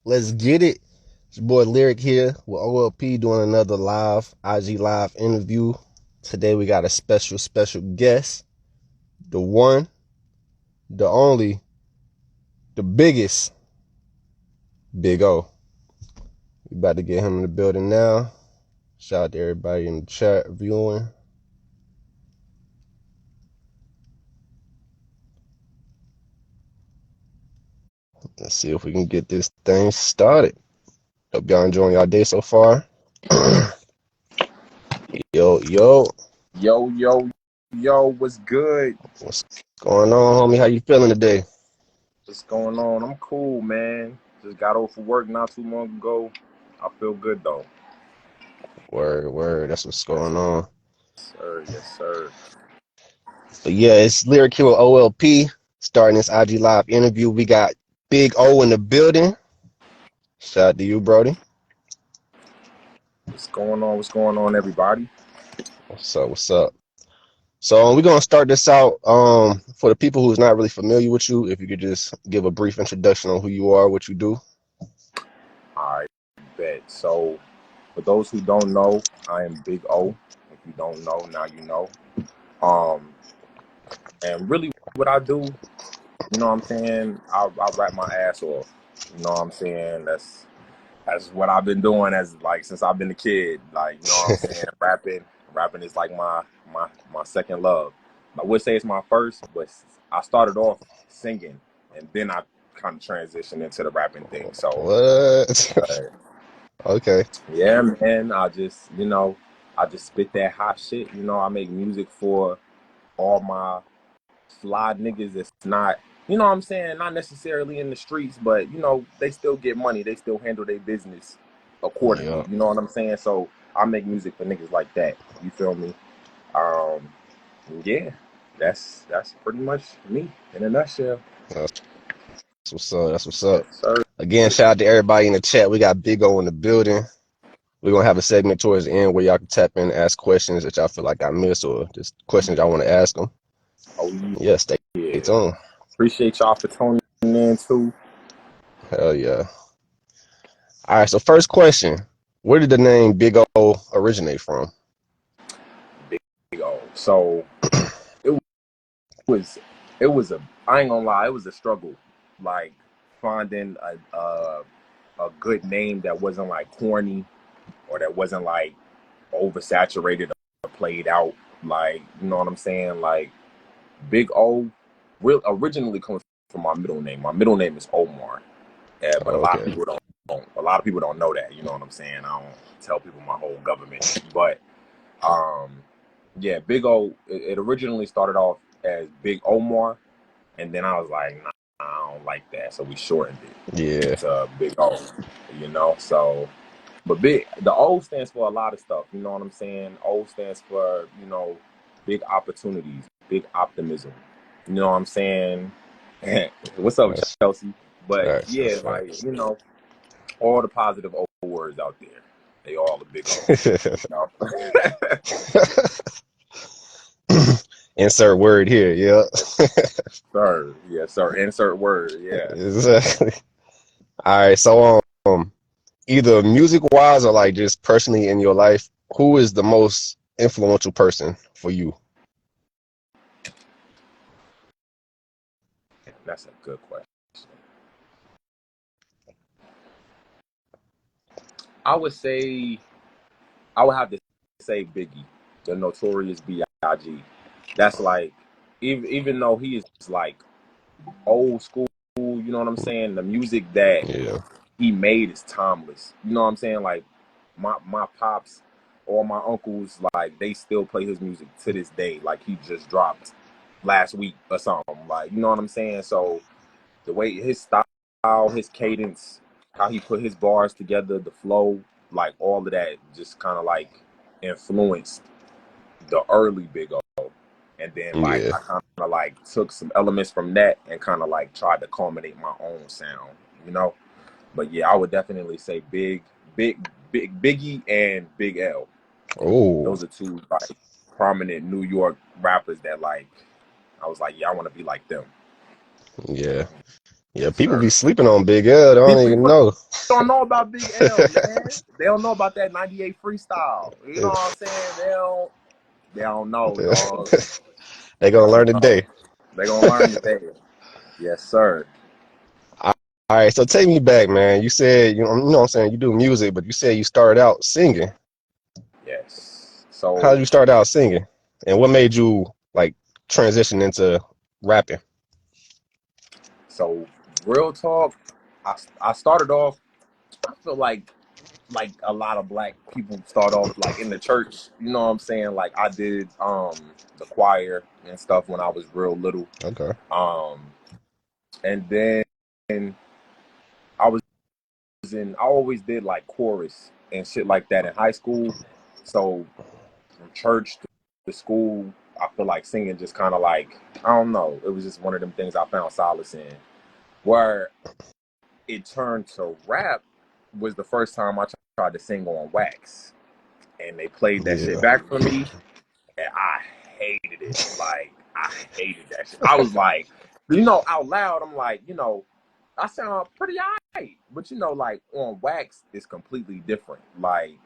Let's get it. It's your boy Lyriq here with OLP doing another IG live interview. Today we got a special guest. The one, the only, the biggest, Big O. We about to get him in the building now. Shout out to everybody in the chat viewing. Let's see if we can get this thing started. Hope y'all enjoying y'all day so far. Yo. Yo, what's good? What's going on, homie? How you feeling today? What's going on? I'm cool, man. Just got off of work not too long ago. I feel good though. Word. That's what's going on. Yes, sir. But yeah, it's Lyriq here with OLP. Starting this IG live interview. We got Big O in the building. Shout out to you, Brody. What's going on? What's going on, everybody? What's up? So we're gonna start this out. For the people who's not really familiar with you, if you could just give a brief introduction on who you are, what you do. All right, bet. So, for those who don't know, I am Big O. If you don't know, now you know. Um, and really, what I do, you know what I'm saying? I rap my ass off. You know what I'm saying? That's what I've been doing since I've been a kid. Like, you know what I'm saying? Rapping is like my second love. I would say it's my first, but I started off singing and then I kind of transitioned into the rapping thing. So What? uh, Okay. yeah, man, I just spit that hot shit. You know, I make music for all my fly niggas that's not, you know what I'm saying, not necessarily in the streets, but you know, they still get money, they still handle their business accordingly. Yeah. You know what I'm saying? So I make music for niggas like that. You feel me? Um, yeah, that's pretty much me in a nutshell. That's what's up. That's what's up. Yes, sir. Again, shout out to everybody in the chat. We got Big O in the building. We're gonna have a segment towards the end where y'all can tap in and ask questions that y'all feel like I missed or just questions y'all want to ask them. Oh Yeah, stay yeah. tuned. Appreciate y'all for tuning in too. Hell yeah. All right, so first question. Where did the name Big O originate from? Big O. So it was it was a I ain't gonna lie, it was a struggle. Like finding a good name that wasn't like corny or that wasn't like oversaturated or played out. Like, you know what I'm saying? Like Big O originally comes from my middle name. My middle name is Omar. Yeah, but Okay. a lot of people don't know that, you know what I'm saying? I don't tell people my whole government. But um yeah, Big O it originally started off as Big Omar, and then I was like, nah, I don't like that. So we shortened Yeah. it to Big O, you know? So but the O stands for a lot of stuff. You know what I'm saying? O stands for, you know, big opportunities, big optimism. You know what I'm saying? What's up, That's Chelsea? But facts. yeah, That's like, facts. you know, all the positive O words out there. They all a big O. You know? Insert word here. Yeah. Sir. Yes, sir. Insert word. Yeah. Exactly. All right. So either music wise or like just personally in your life, who is the most influential person for you? That's a good question. I would say I would have to say Biggie, the notorious B.I.G. That's like even though he is like old school, you know what I'm saying? The music that Yeah. he made is timeless. You know what I'm saying? Like my pops or my uncles, like they still play his music to this day. Like he just dropped last week or something. Like, you know what I'm saying? So the way his style, his cadence, how he put his bars together, the flow, like all of that just kind of like influenced the early Big O. And then like Yeah. I kind of like took some elements from that and kind of like tried to culminate my own sound, you know. But yeah, I would definitely say Biggie and Big L. Oh, Those are two like prominent New York rappers that like I was like, yeah, I want to be like them. yeah. Yeah, Yes, people be sir. sleeping on Big L. They don't even People know. don't know about Big L, man. They don't know about that 98 freestyle. You know what I'm saying? They don't know, dog. They They gonna learn don't know. today. They gonna learn today. Yes, sir. All right, so take me back, man. You said you know what I'm saying, you do music, but you said you started out singing. Yes. How did So you start out singing? And what made you like transition into rapping? so real talk, I started off, I feel like a lot of black people start off like in the church, you know what I'm saying? Like I did the choir and stuff when I was real little. Okay. Um and then I was I always did like chorus and shit like that in high school. So from church to school, I feel like singing just kind of like, I don't know, it was just one of them things I found solace in. Where it turned to rap was the first time I tried to sing on wax, and they played that shit Yeah. back for me, and I hated it. Like I hated that shit. I was like, out loud, I'm like, I sound pretty alright, but like on wax, it's completely different. Like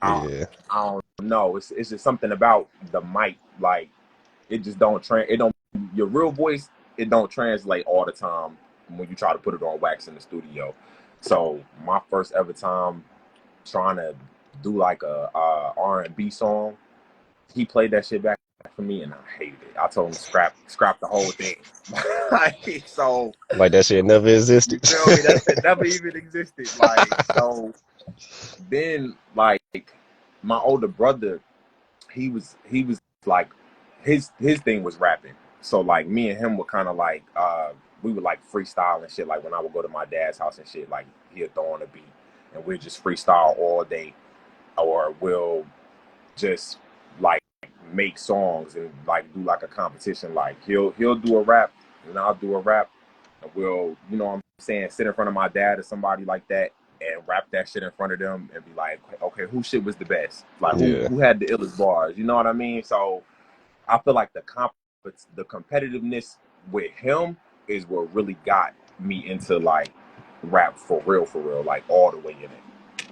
I, Yeah. I don't know. It's just something about the mic. Like it just don't it don't your real voice. It don't translate all the time when you try to put it on wax in the studio. So my first ever time trying to do like a R&B song, he played that shit back for me, and I hated it. I told him scrap the whole thing. Like so, Like that shit never you existed. feel me? That shit never even existed. Like so, then like my older brother, he was like his thing was rapping. So like me and him were kind of like we would like freestyle and shit. Like when I would go to my dad's house and shit, like he'd throw on a beat and we'd just freestyle all day, or we'll just like make songs and like do like a competition. Like he'll do a rap and I'll do a rap, and we'll what I'm saying, sit in front of my dad or somebody like that and rap that shit in front of them and be like, okay, who shit was the best? Like who Yeah. who had the illest bars? You know what I mean? So I feel like the competitiveness with him is what really got me into like rap for real, like all the way in it.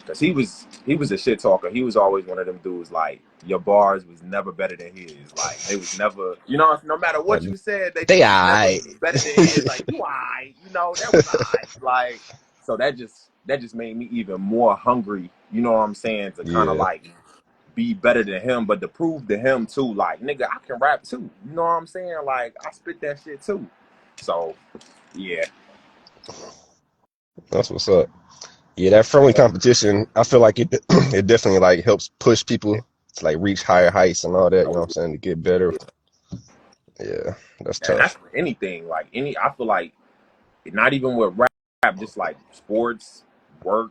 Cause he was a shit talker. He was always one of them dudes like your bars was never better than his. Like they was never, no matter Like what you said, they they just was never alright. better than his. Like you alright, that was alright. Like so that just made me even more hungry. You know what I'm saying? To kind of Yeah. like be better than him, but to prove to him too, like nigga, I can rap too. You know what I'm saying? Like I spit that shit too. So yeah, That's what's up. Yeah, that friendly competition, I feel like it it definitely like helps push people to like reach higher heights and all that, you know what I'm saying, to get better. Yeah, that's and that's tough. for anything. Like I feel like not even with rap, just like sports, work,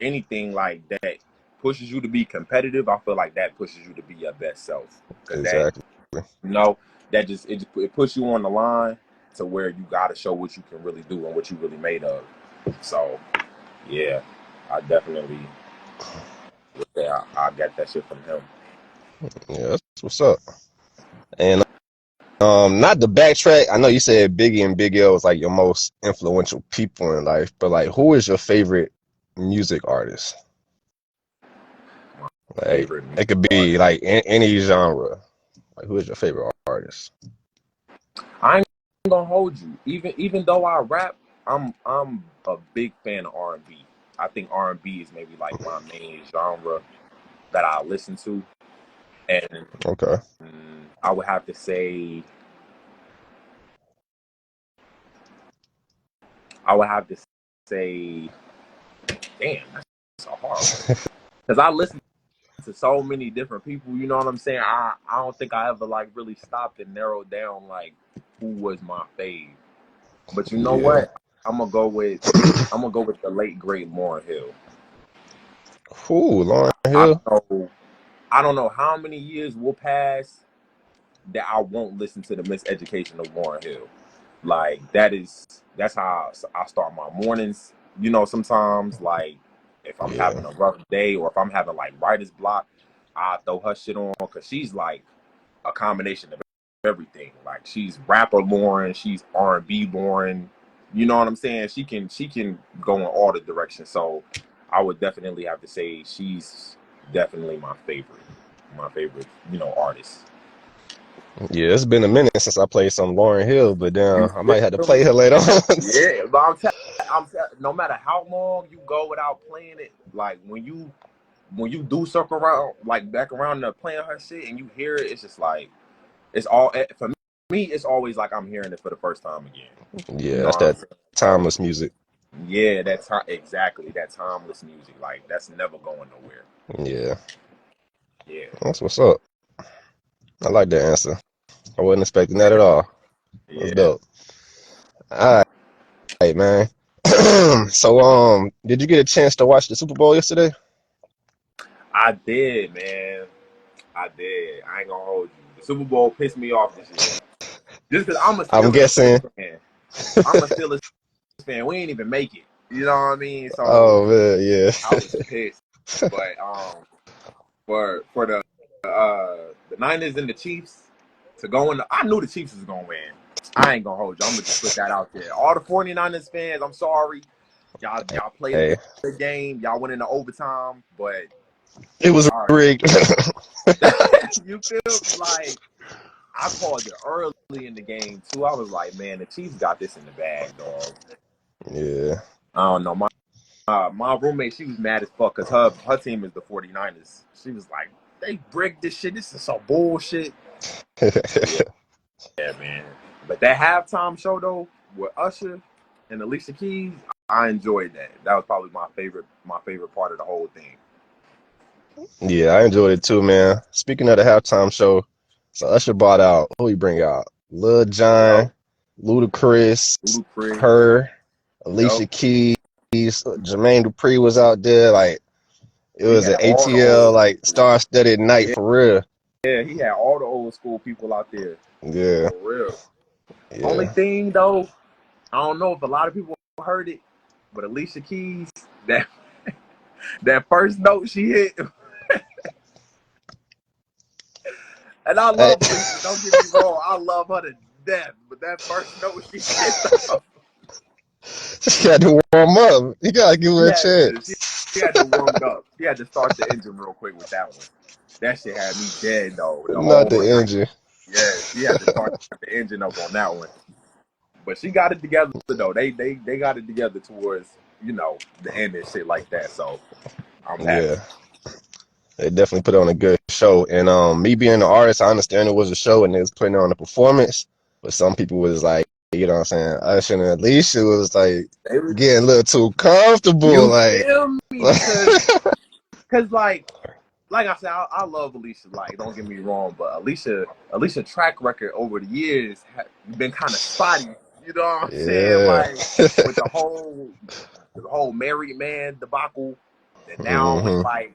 anything like that pushes you to be competitive. I feel like that pushes you to be your best self because Exactly. you know it puts you on the line to where you got to show what you can really do and what you really made of. So yeah, I definitely I got that shit from him. Yeah, that's what's up. And not the backtrack. I know you said Biggie and Big L was like your most influential people in life, but like who is your favorite music artist? Like Favorite it could be artist. like any genre. Like who is your favorite artist? I ain't gonna hold you. Even though I rap, I'm a big fan of R&B. I think R&B is maybe like my main genre that I listen to, and Okay. I would have to say I would have to say, damn, that's a hard one because I listen to so many different people. You know what I'm saying? I don't think I ever like really stopped and narrowed down like who was my fave. But you know Yeah. what? I'm gonna go with the late great Lauryn Hill. Who? Lauryn I Hill? don't know. I don't know how many years will pass that I won't listen to the Miseducation of Lauryn Hill. Like that's how I start my mornings. Sometimes like if I'm Yeah. having a rough day or if I'm having like writer's block, I throw her shit on because she's like a combination of everything. Like she's rapper Lauren, she's R&B Lauren. You know what I'm saying? She can go in all the directions. So I would definitely have to say she's definitely my favorite. My favorite, artist. Yeah, it's been a minute since I played some Lauryn Hill, but You then I might have to feel play me? her later on. Yeah, but no matter how long you go without playing it, like when you do circle around, like back around to playing her shit, and you hear it, it's just like it's all for me. It's always like I'm hearing it for the first time again. You Yeah, know that's what I'm that saying? So timeless music. yeah, that's exactly that timeless music. Like that's never going nowhere. Yeah, Yeah, that's what's up. I like that answer. I wasn't expecting that at all. That's yeah, dope. All right, man. So, did you get a chance to watch the Super Bowl yesterday? I did, man. I did. I ain't gonna hold you. The Super Bowl pissed me off this year. Just because I'm a I'm Steelers guessing. fan. I'm a Steelers fan. We ain't even make it. You know what I mean? So Oh man, yeah. I was pissed. But for the Niners and the Chiefs to go in, I knew the Chiefs was gonna win. I ain't gonna hold you. I'm gonna just put that out there. All the 49ers fans, I'm sorry. Y'all played a Hey, good game. Y'all went into overtime, but it was sorry. rigged. You feel me? Like I called it early in the game too. I was like, man, the Chiefs got this in the bag, dog. Yeah. I don't know. My roommate, she was mad as fuck because her team is the 49ers. She was like, they bricked this shit. This is some bullshit. So yeah, man. But that halftime show though with Usher and Alicia Keys, I enjoyed that. That was probably my favorite part of the whole thing. Yeah, I enjoyed it too, man. Speaking of the halftime show, so Usher brought out who he bring out? Lil Yo, Jon, Ludacris, Ludacris, her, Alicia yo, Keys, Jermaine Dupri was out there. Like it he was an had all the ATL old like school. star-studded night Yeah, for real. yeah, he had all the old school people out there Yeah, for real. Only yeah. thing though, I don't know if a lot of people heard it, but Alicia Keys, that that first note she hit, and I Hey, love Alicia. Don't get me wrong, I love her to death. But that first note she hit, though, she had to warm up. You gotta give she her a had to she, chance. she had to warm up. She had to start the engine real quick with that one. That shit had me dead though. The Not whole the night. engine. Yeah, she had to start the engine up on that one. But she got it together though. They got it together towards the end and shit like that. So I'm happy. Yeah, they definitely put on a good show. And me being an artist, I understand it was a show and they was putting on a performance. But some people was like, you know what I'm saying? Usher and Alicia was like They were, getting a little too comfortable. you Like, feel me? Cause like I said, I love Alicia. Like, don't get me wrong, but Alicia track record over the years been kind of spotty. You know what I'm saying? yeah. Like with the whole married man debacle. And now it's hmm like,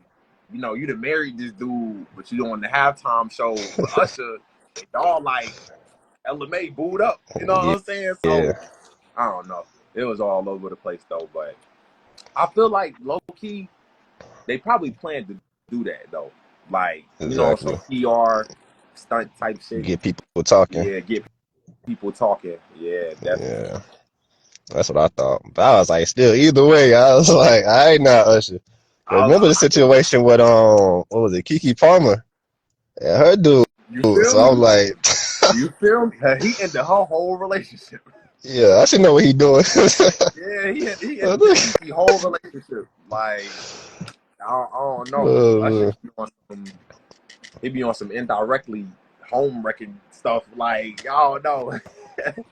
you done married this dude, but you doing the halftime show with Usher. And y'all like LMA booed up. You know what Yeah. I'm saying? Yeah. So I don't know. It was all over the place though, but I feel like low key they probably planned to do that though. Like, some Exactly. PR stunt type shit. Get people talking. Yeah, get people talking. Yeah, definitely. Yeah. That's what I thought. But I was like, still, either way, I was like, I ain't not Usher. 'Cause remember the I situation with what was it, Kiki Palmer and her dude. you So feel I'm me? like, You feel me? He ended her whole relationship. yeah, I should know what he doing. Yeah, he ended the Kiki whole relationship. Like, I don't know. Usher Oh, be on some he be on some indirectly home wrecking stuff. Like, I don't know.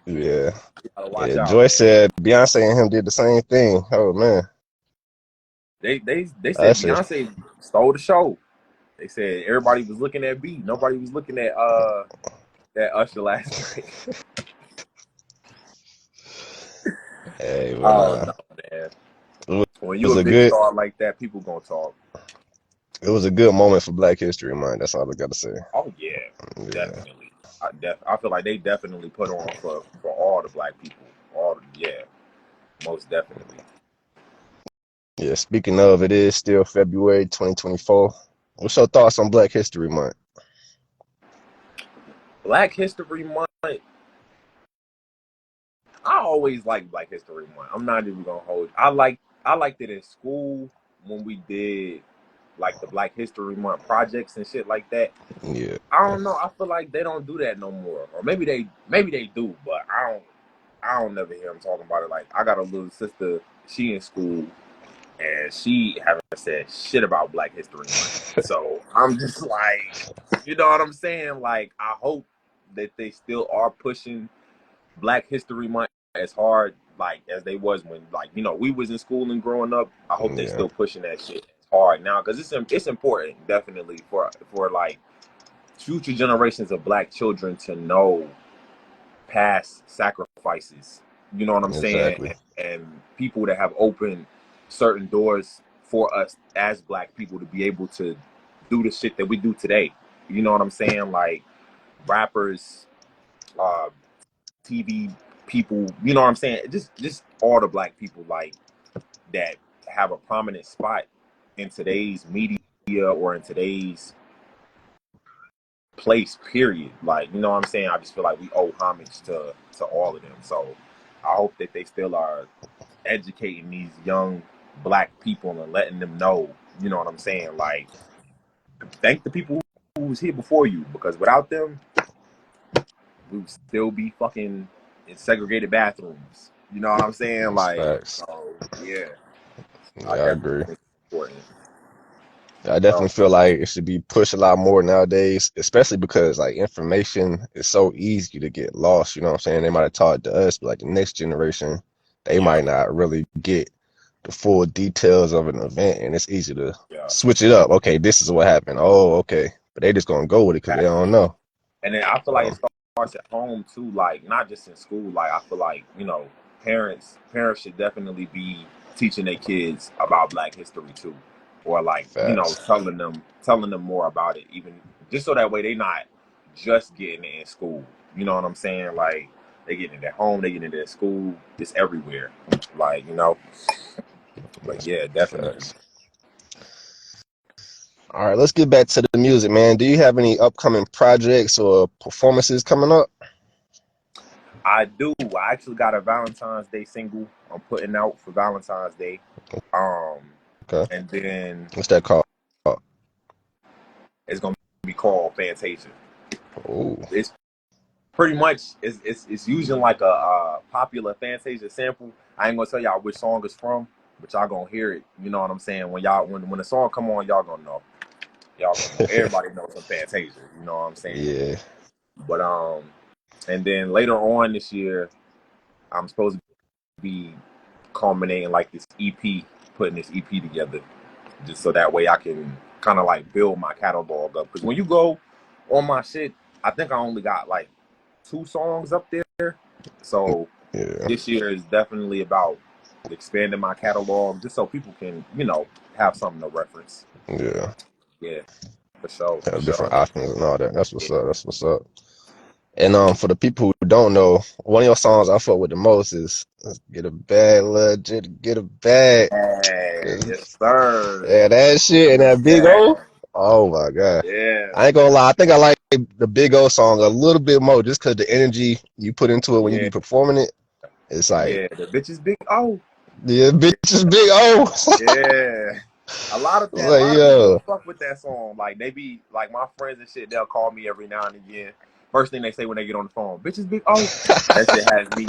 yeah. You gotta watch Yeah. out, Joy man. said Beyonce and him did the same thing. Oh man. They said Usher. Beyonce stole the show. They said everybody was looking at B. Nobody was looking at that Usher last night. Hey, but Oh no, man. it When you was a a big good star like that, people gonna talk. it was a good moment for Black History Month. That's all I gotta say. Oh yeah, Yeah. definitely. I feel like they definitely put on for all the black people. Yeah, most definitely. Yeah. Speaking of, it is still February 2024. What's your thoughts on Black History Month? Black History Month. I always like Black History Month. I'm not even gonna hold you. I liked it in school when we did like the Black History Month projects and shit like that. Yeah. I don't know. I feel like they don't do that no more, or maybe they do, but I don't never hear them talking about it. Like I got a little sister, she in school, and she haven't said shit about Black History Month. So I'm just like, you know what I'm saying? Like I hope that they still are pushing Black History Month as hard like as they was when like we was in school and growing up. I hope they Yeah. still pushing that shit hard now because it's important definitely for like future generations of Black children to know past sacrifices. You know what I'm saying? Exactly. And people that have opened certain doors for us as Black people to be able to do the shit that we do today. You know what I'm saying? Like rappers, uh, TV people. You know what I'm saying? Just all the Black people like that have a prominent spot in today's media or in today's place, period. Like, you know what I'm saying? I just feel like we owe homage to all of them. So I hope that they still are educating these young Black people and letting them know, you know what I'm saying? Like, thank the people who was here before you, because without them, we would still be fucking in segregated bathrooms. You know what I'm saying? That's Like, facts. so yeah, I Yeah, I definitely agree. think it's important. I So, definitely feel like it should be pushed a lot more nowadays, especially because like information is so easy to get lost. You know what I'm saying? They might have taught it to us, but like the next generation, they yeah, might not really get the full details of an event, and it's easy to yeah. switch it up. Okay, this is what happened. Oh, okay, but they just gonna go with it because they don't know. And then I feel like So it starts at home too, like not just in school. Like I feel like parents should definitely be teaching their kids about Black history too, or like facts. telling them more about it, even just so that way they not just getting it in school. You know what I'm saying? Like they getting it at home, they getting it at school, it's everywhere. Like but That's yeah, definitely. facts. All right, let's get back to the music, man. Do you have any upcoming projects or performances coming up? I do. I actually got a Valentine's Day single I'm putting out for Valentine's Day. Um, Okay, and then what's that called? it's gonna be called Fantasia. Oh, It's pretty much it's using like a popular Fantasia sample. I ain't gonna tell y'all which song it's from, but y'all gonna hear it. You know what I'm saying? When the song come on, y'all gonna know. Y'all gonna know. Everybody knows some Fantasia. You know what I'm saying? yeah, But and then later on this year, I'm supposed to be culminating like this EP, putting this EP together, just so that way I can kind of like build my catalog up. Because when you go on my shit, I think I only got like 2 songs up there. So yeah, this year is definitely about expanding my catalog, just so people can have something to reference. yeah. Yeah, for sure, for Have different sure. options and all that. That's what's Yeah, up. That's what's up. And for the people who don't know, one of your songs I fuck with the most is "Get a Bag, Legit, Get a Bag." yes, sir. Yeah, that shit and that Big Yeah, O. Oh my god, yeah, I ain't gonna lie. I think I like the Big O song a little bit more just because the energy you put into it when you yeah, be performing it. It's like, yeah. The bitch is big. Oh, yeah, bitch is Big O. yeah. A Like, lot of people yo, don't fuck with that song. Like they be like my friends and shit. They'll call me every now and again. First thing they say when they get on the phone, "Bitches big." Oh, that shit has me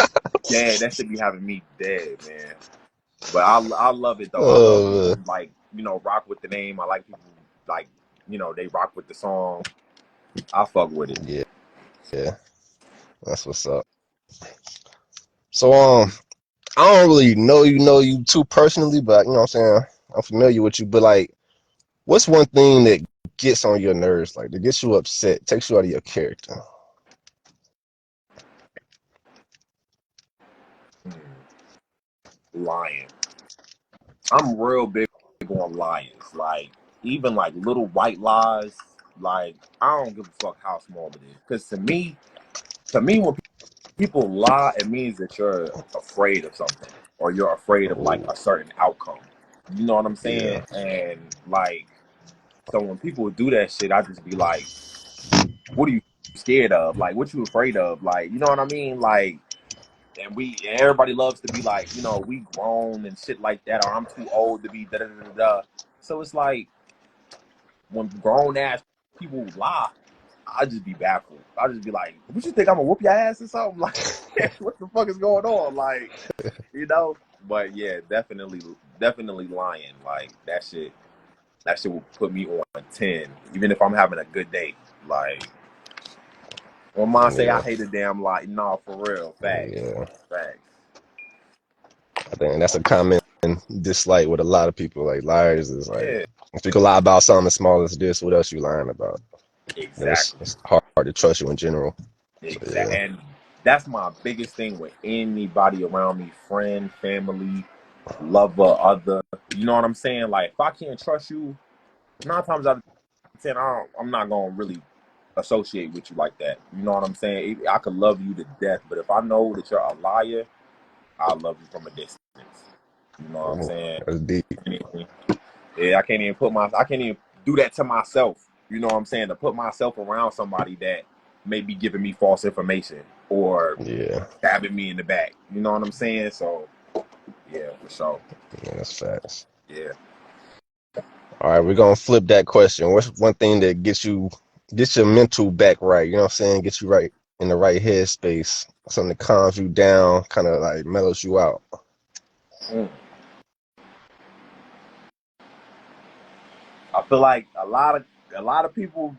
dead. That shit be having me dead, man. But I love it though. I love people uh, who like rock with the name. I like people who, like they rock with the song. I fuck with it. yeah, yeah, that's what's up. So, I don't really know you too personally, but you know what I'm saying? I'm familiar with you, but like, what's one thing that gets on your nerves, like that gets you upset, takes you out of your character? Hmm. Lying. I'm real big on lions. Like even like little white lies. Like I don't give a fuck how small it is. Because to me, when people lie, it means that you're afraid of something or you're afraid of like Oh, a certain outcome. You know what I'm saying? yeah, And like, so when people do that shit, I just be like, what are you scared of? Like, what you afraid of? Like, you know what I mean? Like, and everybody loves to be like, you know, we grown and shit like that, or I'm too old to be da da da da da. So it's like when grown ass people lie, I just be baffled. I just be like, "What you think I'm gonna whoop your ass or something?" Like, what the fuck is going on? Like, you know. But yeah, definitely lying. Like that shit will put me on 10, even if I'm having a good day. Like, when mom say I Yeah, hate a damn lie, nah, for real, facts, yeah. facts. I think that's a common dislike with a lot of people. Like liars is like, Yeah, if you can lie about something as small as this, what else you lying about? And exactly. it's hard to trust you in general. So Exactly. yeah, And that's my biggest thing with anybody around me, friend, family, lover, other. You know what I'm saying? Like, if I can't trust you, 9 times out of 10, I'm not going to really associate with you like that. You know what I'm saying? I could love you to death, but if I know that you're a liar, I love you from a distance. You know what I'm oh, saying? that's deep. Yeah, I can't even do that to myself. You know what I'm saying? To put myself around somebody that may be giving me false information or Yeah, stabbing me in the back. You know what I'm saying? So yeah, for sure. yeah, that's facts. Yeah. All right, we're gonna flip that question. What's one thing that gets your mental back right? You know what I'm saying? Gets you right in the right headspace. Something that calms you down, kind of like mellows you out. Mm. I feel like a lot of people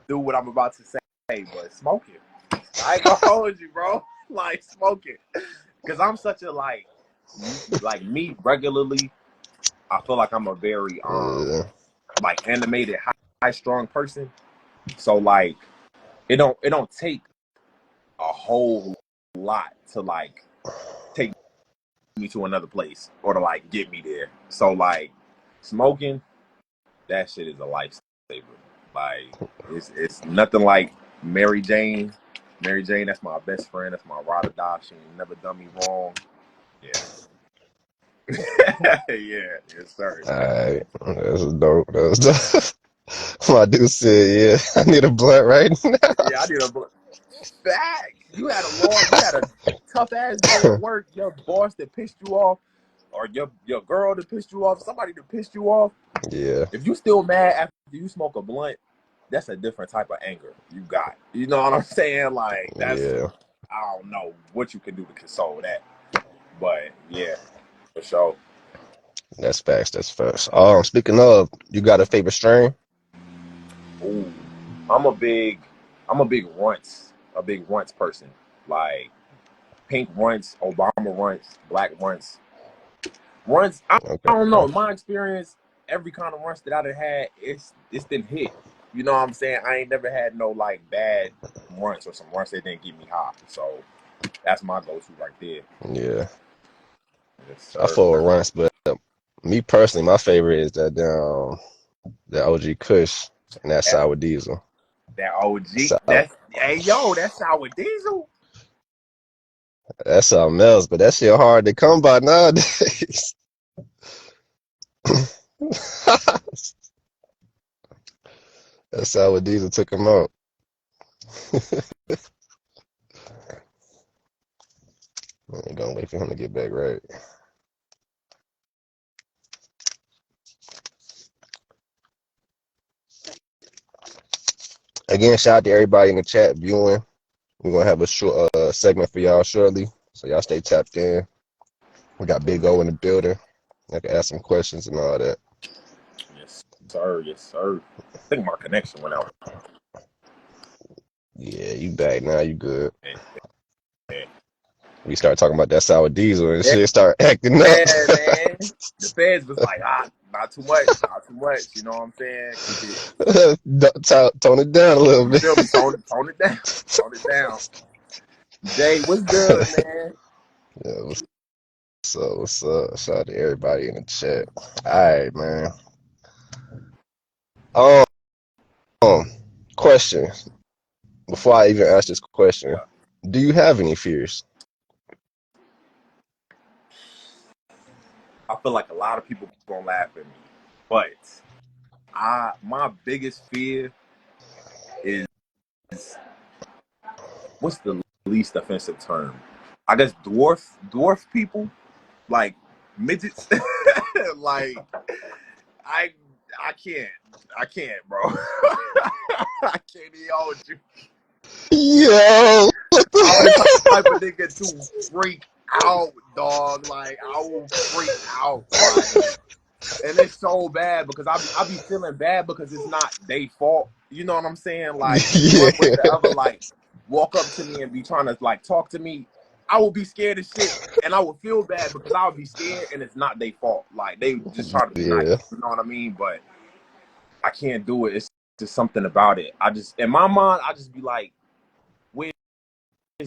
do what I'm about to say, but smoking. I ain't gonna hold you, bro. Like smoking, because I'm such a like me regularly. I feel like I'm a very Yeah, like animated, high strong person. So like it don't take a whole lot to like take me to another place or to like get me there. So like smoking, that shit is a lifesaver. Like it's nothing like Mary Jane. Mary Jane, that's my best friend. That's my ride or die. She ain't never done me wrong. Yeah. Yeah, yes, sir. all right, that's dope. That's dope. My dude said, "Yeah, I need a blunt right now." Yeah, I need a fact. You had a tough ass day at work. Your boss that pissed you off, or your girl that pissed you off, somebody that pissed you off. Yeah, If you still mad after you smoke a blunt, that's a different type of anger you got. You know what I'm saying? Like yeah, I don't know what you can do to console that, but yeah, for sure. that's facts. That's facts. Speaking of, you got a favorite strain? Ooh, I'm a big, I'm a big runts person. Like pink runts, Obama runts, black runts, runts. I don't know. Okay. In my experience, every kind of runts that I've had, it's been hit. You know what I'm saying? I ain't never had no like bad runts or some runts that didn't get me high. So that's my go-to right there. Yeah, Yes, I sir. fuck with runts, but me personally, my favorite is the OG Kush and that That's sour diesel. that OG. Sour, That's hey yo, that's sour diesel. that's something else, but that shit hard to come by nowadays. That sour diesel took him out. I'm gonna wait for him to get back right. Again, shout out to everybody in the chat viewing. We're gonna have a short segment for y'all shortly, so y'all stay tapped in. We got Big O in the building. I can ask some questions and all that. Yes, sir. Yes, sir. I think my connection went out. Yeah, you back now. You good. Yeah, We start talking about that sour diesel and yeah, shit start acting up. yeah, man. The feds was like, not too much, not too much. You know what I'm saying? Keep it. Tone it down a little You bit. feel me? Tone it down. Tone it down. Jay, what's good, man? Yeah, what's up? Shout out to everybody in the chat. All right, man. Um, question. Before I even ask this question, Yeah. do you have any fears? I feel like a lot of people gonna laugh at me, but my biggest fear is what's the least offensive term? I guess dwarf people, like midgets. Like I I can't, bro. I can't even hold you. Yo, I'm the type of nigga to freak out, dog. Like I will freak out, like, and it's so bad because I be feeling bad because it's not their fault. You know what I'm saying? Like if one was to yeah, ever like walk up to me and be trying to like talk to me, I would be scared as shit, and I would feel bad because I would be scared, and it's not their fault. Like they just try to be nice. yeah, You know what I mean? But I can't do it. It's just something about it. I just in my mind, I just be like, where's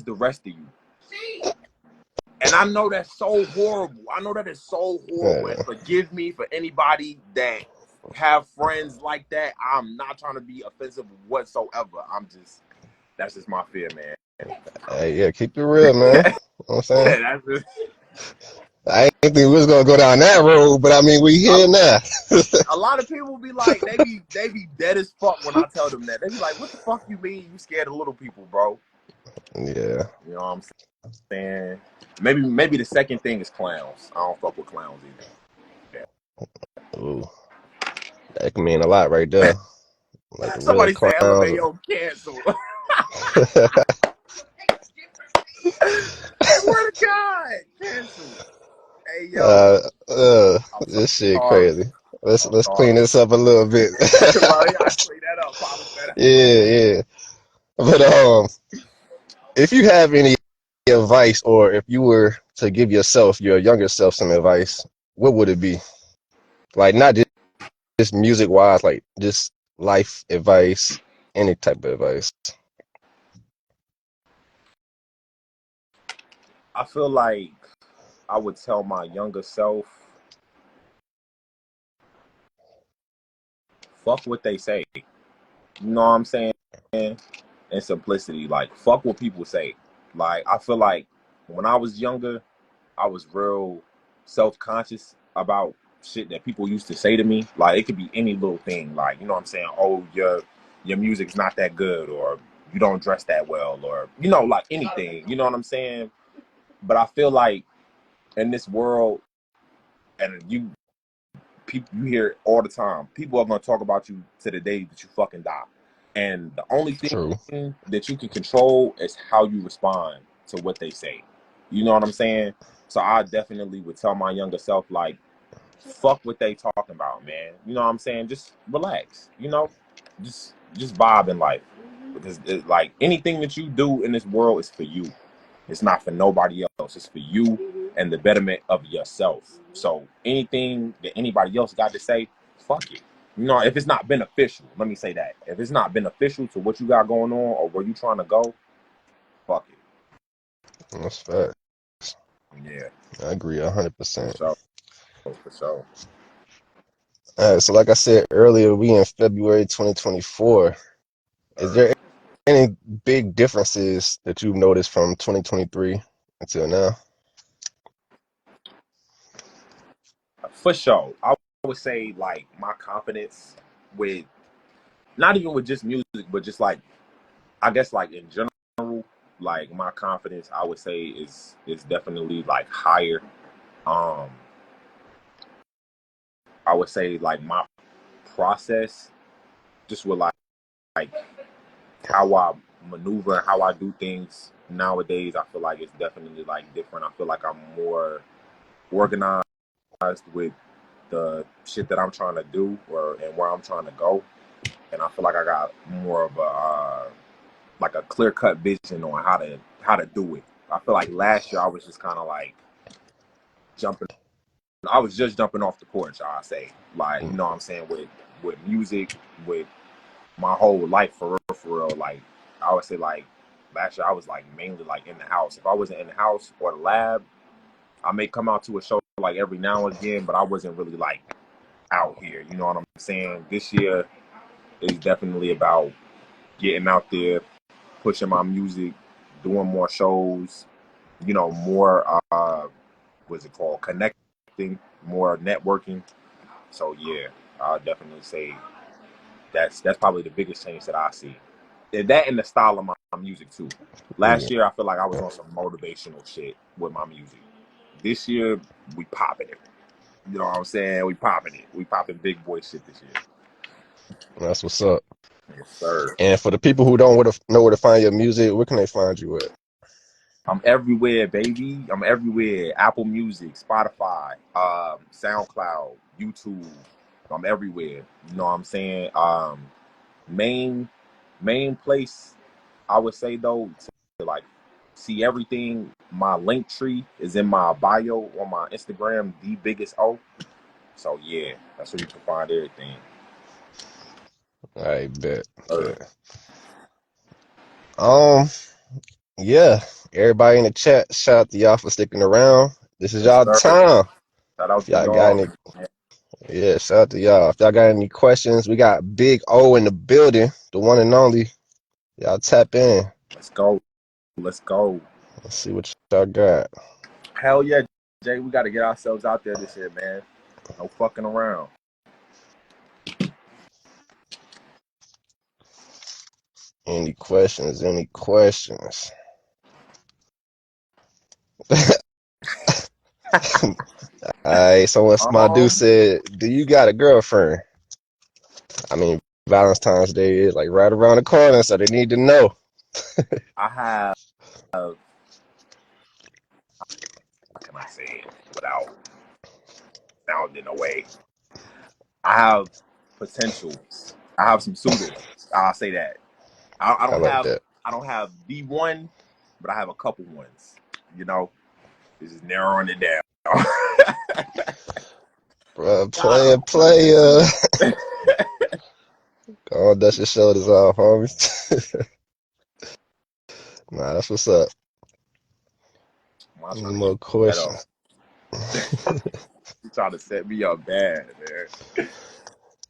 the rest of you? And I know that's so horrible. I know that is so horrible. And yeah. forgive me for anybody that have friends like that. I'm not trying to be offensive whatsoever. That's just my fear, man. Hey, yeah, keep it real, man. You know what I'm saying? That's just, I ain't think we was gonna go down that road, but I mean, we a, here now. a lot of people be like, they be dead as fuck when I tell them that. They be like, what the fuck you mean you scared of little people, bro? Yeah. You know what I'm saying? Maybe the second thing is clowns. I don't fuck with clowns either. Ooh, that can mean a lot right there. Like Yeah. the real Somebody say clowns. LMAO cancel. Hey, word to God, cancel. Hey, yo, uh, uh, I'm so this shit sorry. crazy. Let's I'm let's clean sorry. this up a little bit. Bro, you gotta clean that up. Probably better. Yeah, yeah. But if you have any advice, or if you were to give yourself, your younger self, some advice, what would it be? Like not just music wise, like just life advice, any type of advice. I feel like I would tell my younger self, fuck what they say. You know what I'm saying? In simplicity, like fuck what people say. Like I feel like when I was younger, I was real self-conscious about shit that people used to say to me. Like it could be any little thing. Like, you know what I'm saying? Oh, your music's not that good, or you don't dress that well, or like anything. You know what I'm saying? But I feel like in this world, and you hear it all the time, people are gonna talk about you to the day that you fucking die. And the only True. thing that you can control is how you respond to what they say. You know what I'm saying? So I definitely would tell my younger self, like, fuck what they talking about, man. You know what I'm saying? Just relax. Just vibe in life, because like anything that you do in this world is for you. It's not for nobody else. It's for you and the betterment of yourself. So anything that anybody else got to say, fuck it. If it's not beneficial, let me say that. If it's not beneficial to what you got going on or where you trying to go, fuck it. That's fact. Yeah, I agree for 100%. sure, for sure. All right, so like I said earlier, we in February 2024. Is there any big differences that you've noticed from 2023 until now? For sure. I would say like my confidence with not even with just music, but just like I guess like in general, like my confidence I would say is definitely like higher. Um I would say like my process just with like how I maneuver and how I do things nowadays, I feel like it's definitely like different. I feel like I'm more organized with the shit that I'm trying to do and where I'm trying to go. And I feel like I got more of a like a clear cut vision on how to do it. I feel like last year I was just kind of like jumping. I was just jumping off the porch. I say, like, you know what I'm saying, with music, with my whole life for real. Like I would say, like last year I was like mainly like in the house. If I wasn't in the house or the lab, I may come out to a show like every now and again, but I wasn't really like out here. You know what I'm saying? This year is definitely about getting out there, pushing my music, doing more shows, more what's it called? Connecting, more networking. So yeah, I'll definitely say that's probably the biggest change that I see. That and the style of my music too. Yeah. Last year, I feel like I was on some motivational shit with my music. This year, we popping it. You know what I'm saying? We popping it. We popping big boy shit this year. That's what's up. Yes, sir. And for the people who don't know where to find your music, where can they find you at? I'm everywhere, baby. I'm everywhere. Apple Music, Spotify, SoundCloud, YouTube. I'm everywhere. You know what I'm saying? Main main place I would say though to like see everything. My link tree is in my bio on my Instagram, the biggest O. So yeah, that's where you can find everything. All right, bet, Uh, bet. Um, yeah. Everybody in the chat, shout out to y'all for sticking around. This is yes, y'all sir. time. Shout If out to y'all got y'all. any, yeah, shout out to y'all. If y'all got any questions, we got Big O in the building, the one and only. Y'all tap in. Let's go. Let's go. Let's see what y'all got. Hell yeah, Jay. We got to get ourselves out there this year, man. No fucking around. Any questions? Any questions? Alright, so what my dude Um, said, do you got a girlfriend? I mean, Valentine's Day is like right around the corner, so they need to know. I have. How can I say it without sounding away? I have potentials. I have some suitors. I'll say that. I I don't like have. that. I don't have the one, but I have a couple ones. You know, this is narrowing it down. Bruh, Got 'em. player. Go on, dust your shoulders off, homies. Nah, that's what's up. I'm Any trying to get more that up. questions? You trying to set me up bad, man.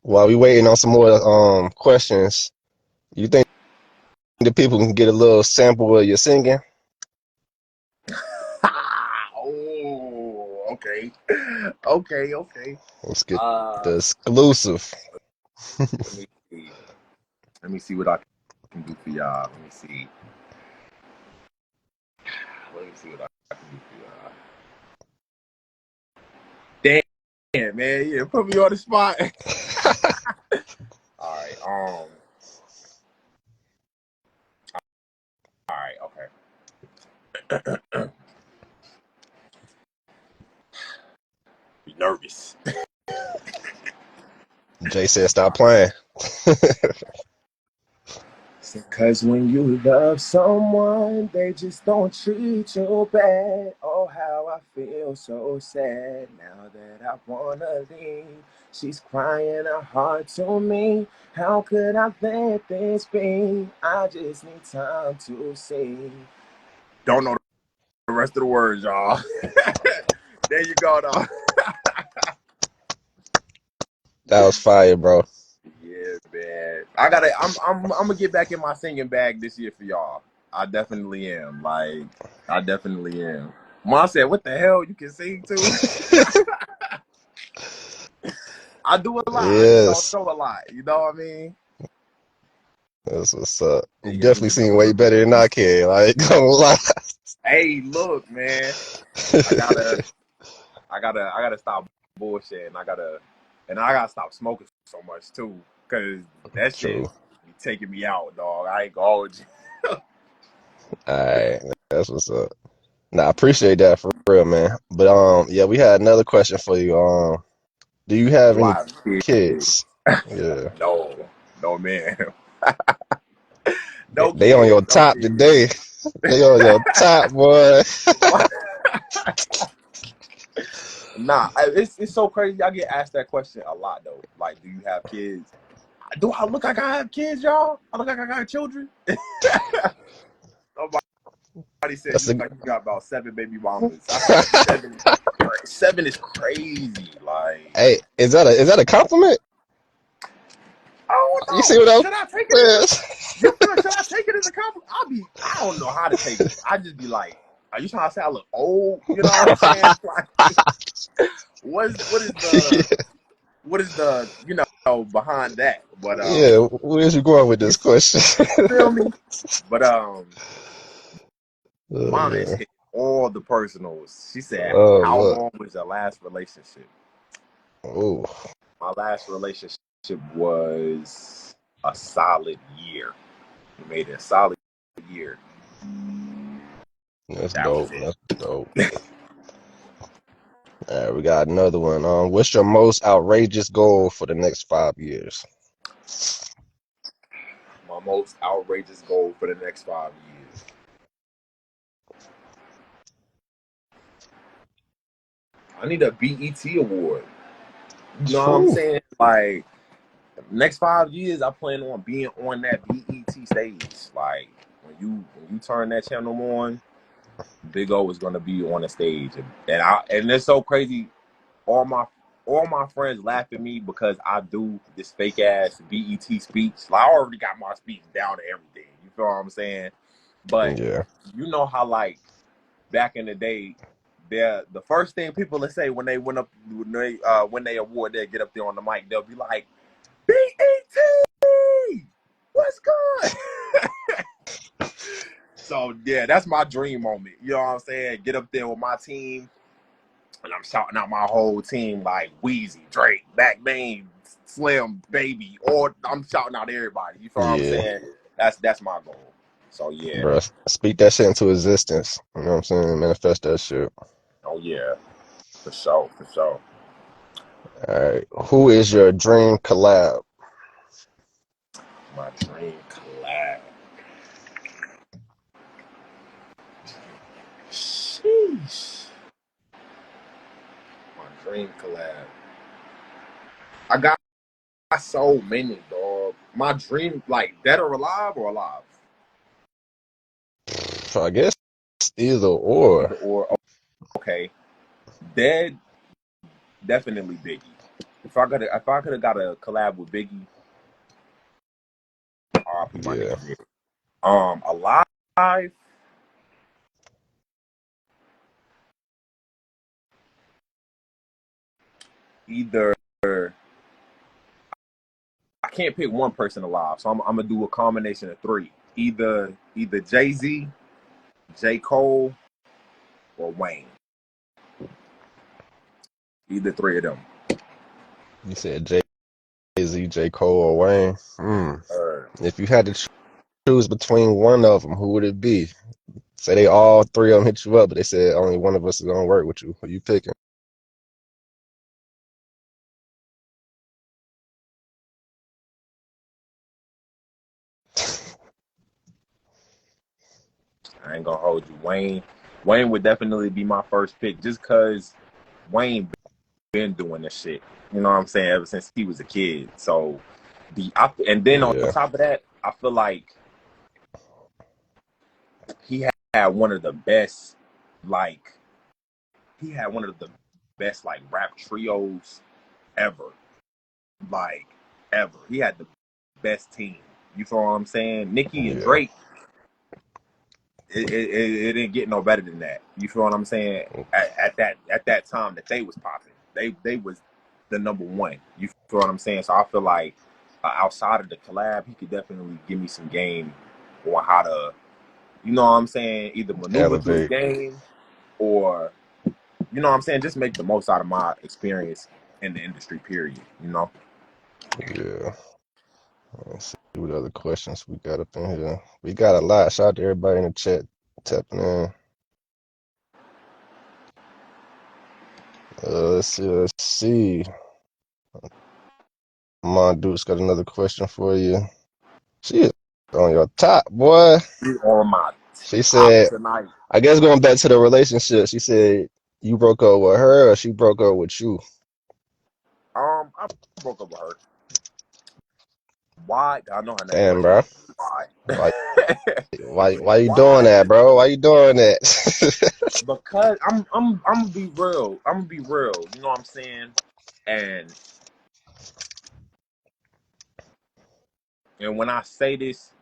While we waiting on some more questions, you think the people can get a little sample of your singing? Oh, okay, okay. Let's get Uh, the exclusive. let me see. Let me see what I can do for y'all. Let me see. Let me see what I can do for y'all. Damn, man, yeah, put me on the spot. All right, all right, okay. Be nervous. Jay said, "Stop playing." Cause when you love someone, they just don't treat you bad. Oh, how I feel so sad now that I wanna leave. She's crying her heart to me. How could I let this be? I just need time to see. Don't know the rest of the words, y'all. There you go, though. That was fire, bro. Yeah, man. I'm gonna get back in my singing bag this year for y'all. I definitely am. Like, I definitely am. Mom said, "What the hell? You can sing too?" I do a lot. I just don't Yes, show a lot. You know what I mean? that's what's up. You Yeah, definitely you know sing what way I mean. better than I can. Like, don't lie. Hey, look, man. I gotta stop bullshitting. I gotta stop smoking so much too, cause that shit True. be taking me out, dog. I ain't gonna hold you. All right, that's what's up. Nah, I appreciate that for real, man. But yeah, we had another question for you. Do you have Do I any have kids? kids? Yeah, No, no, man. they, No they on your kids, no top today. kids. They on your top, boy. Nah, it's so crazy. I get asked that question a lot though. Like, do you have kids? Do I look like I have kids, y'all? I look like I got children. Somebody said That's you look a. like you got about 7 baby mamas. I said seven. Seven is crazy. Like, Hey, is that a compliment? I You don't see know. what I'm Should I take it as a? saying? You feel? Should I take it as a compliment? I don't know how to take it. I just be like, are you trying to say I look old? You know what I'm saying? Like, what is what is the behind that? But Yeah, where's you going with this question? you feel me? But Oh mine is man. hit all the personals. She said, Oh "How look. long was your last relationship?" Oh, My last relationship was a solid year. We made it a solid year. that's That was dope. it. That's dope. All right, we got another one. What's your most outrageous goal for the next 5 years? My most outrageous goal for the next 5 years. I need a BET award. You know what I'm Whew. saying? Like next 5 years, I plan on being on that BET stage. Like when you turn that channel on, Big O is gonna be on the stage, and it's so crazy. All my all my friends laugh at me because I do this fake ass BET speech. Like I already got my speech down to everything. You feel what I'm saying? But Yeah. you know how like back in the day, the first thing people will say when they award, they get up there on the mic, they'll be like, BET, what's good? So yeah, that's my dream moment. You know what I'm saying? Get up there with my team, and I'm shouting out my whole team like Wheezy, Drake, Back Bane, Slim, Baby, or I'm shouting out everybody. You feel what I'm Yeah. saying? That's my goal. So yeah. Bro, speak that shit into existence. You know what I'm saying? Manifest that shit. Oh yeah. For sure. For sure. All right. Who is your dream collab? My dream collab. Sheesh. My dream collab. I got so many, dog. My dream, like dead or alive or alive? So I guess either or. Either or. Okay. Dead, definitely Biggie. If I could have got a collab with Biggie, RP my Yeah. nigga Biggie. Alive, either I can't pick one person alive, so I'm gonna do a combination of three. Either Jay-Z, J. Cole, or Wayne. Either three of them. You said Jay-Z, J. Cole, or Wayne. Hmm. Uh, If you had to choose between one of them, who would it be? Say they all three of them hit you up, but they said only one of us is gonna work with you. Who you picking? I ain't gonna hold you. Wayne would definitely be my first pick just cause Wayne been doing this shit. You know what I'm saying? Ever since he was a kid. So and then on Yeah. top of that, I feel like he had one of the best like he had one of the best like rap trios ever. Like ever. He had the best team. You feel what I'm saying? Nicki and Yeah. Drake, it didn't get no better than that. You feel what I'm saying? At that time that they was popping, they was the number one. You feel what I'm saying? So I feel like outside of the collab, he could definitely give me some game on how to, you know what I'm saying, either maneuver through the Elevate. game or you know what I'm saying, just make the most out of my experience in the industry. Period. You know. Yeah. Let's see what other questions we got up in here. We got a lot. Shout out to everybody in the chat tapping in. Let's see. Let's see. Mon Duke's got another question for you. She is on your top, boy. On my She top said, tonight. I guess going back to the relationship, she said you broke up with her or she broke up with you. I broke up with her. Why? I know her name Damn, wasn't bro. even why. Why why you doing Why? that, bro? Why you doing that? Because I'm gonna be real. I'm gonna be real. You know what I'm saying? And when I say this,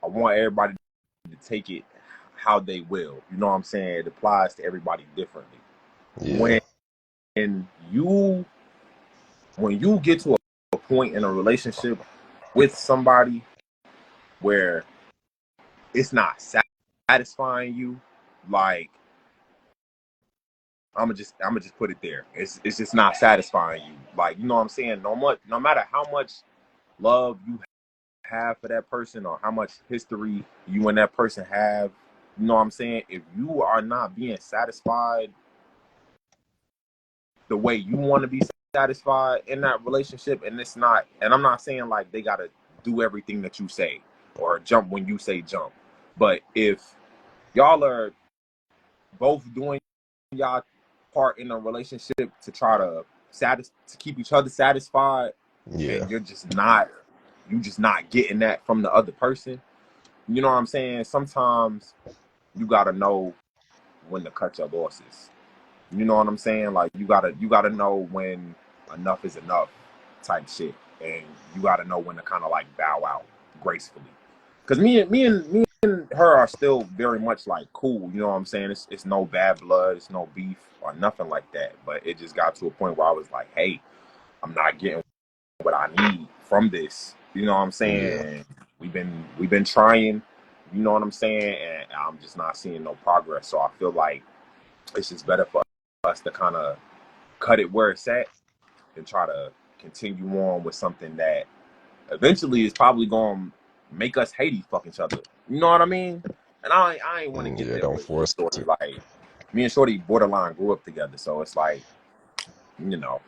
I want everybody to take it how they will. You know what I'm saying? It applies to everybody differently. Yeah, When you when you get to a point in a relationship with somebody where it's not satisfying you, like I'm gonna just put it there. It's just not satisfying you. Like, you know what I'm saying? No matter how much love you have for that person or how much history you and that person have, you know what I'm saying? If you are not being satisfied the way you want to be satisfied in that relationship, and it's not, and I'm not saying like they gotta do everything that you say or jump when you say jump, but if y'all are both doing y'all part in a relationship to try to to keep each other satisfied, Yeah. and you just not getting that from the other person, you know what I'm saying? Sometimes you gotta know when to cut your losses. You know what I'm saying? Like you gotta know when enough is enough type shit, and you gotta know when to kind of like bow out gracefully. Cause me and her are still very much like cool. You know what I'm saying? It's no bad blood, it's no beef or nothing like that. But it just got to a point where I was like, hey, I'm not getting what I need from this. You know what I'm Yeah. saying? We've been trying. You know what I'm saying? And I'm just not seeing no progress. So I feel like it's just better for us to kind of cut it where it's at and try to continue on with something that eventually is probably going to make us hate each other. You know what I mean? And I ain't want to get Yeah, there don't with force Shorty. it. Like, me and Shorty borderline grew up together. So it's like, you know,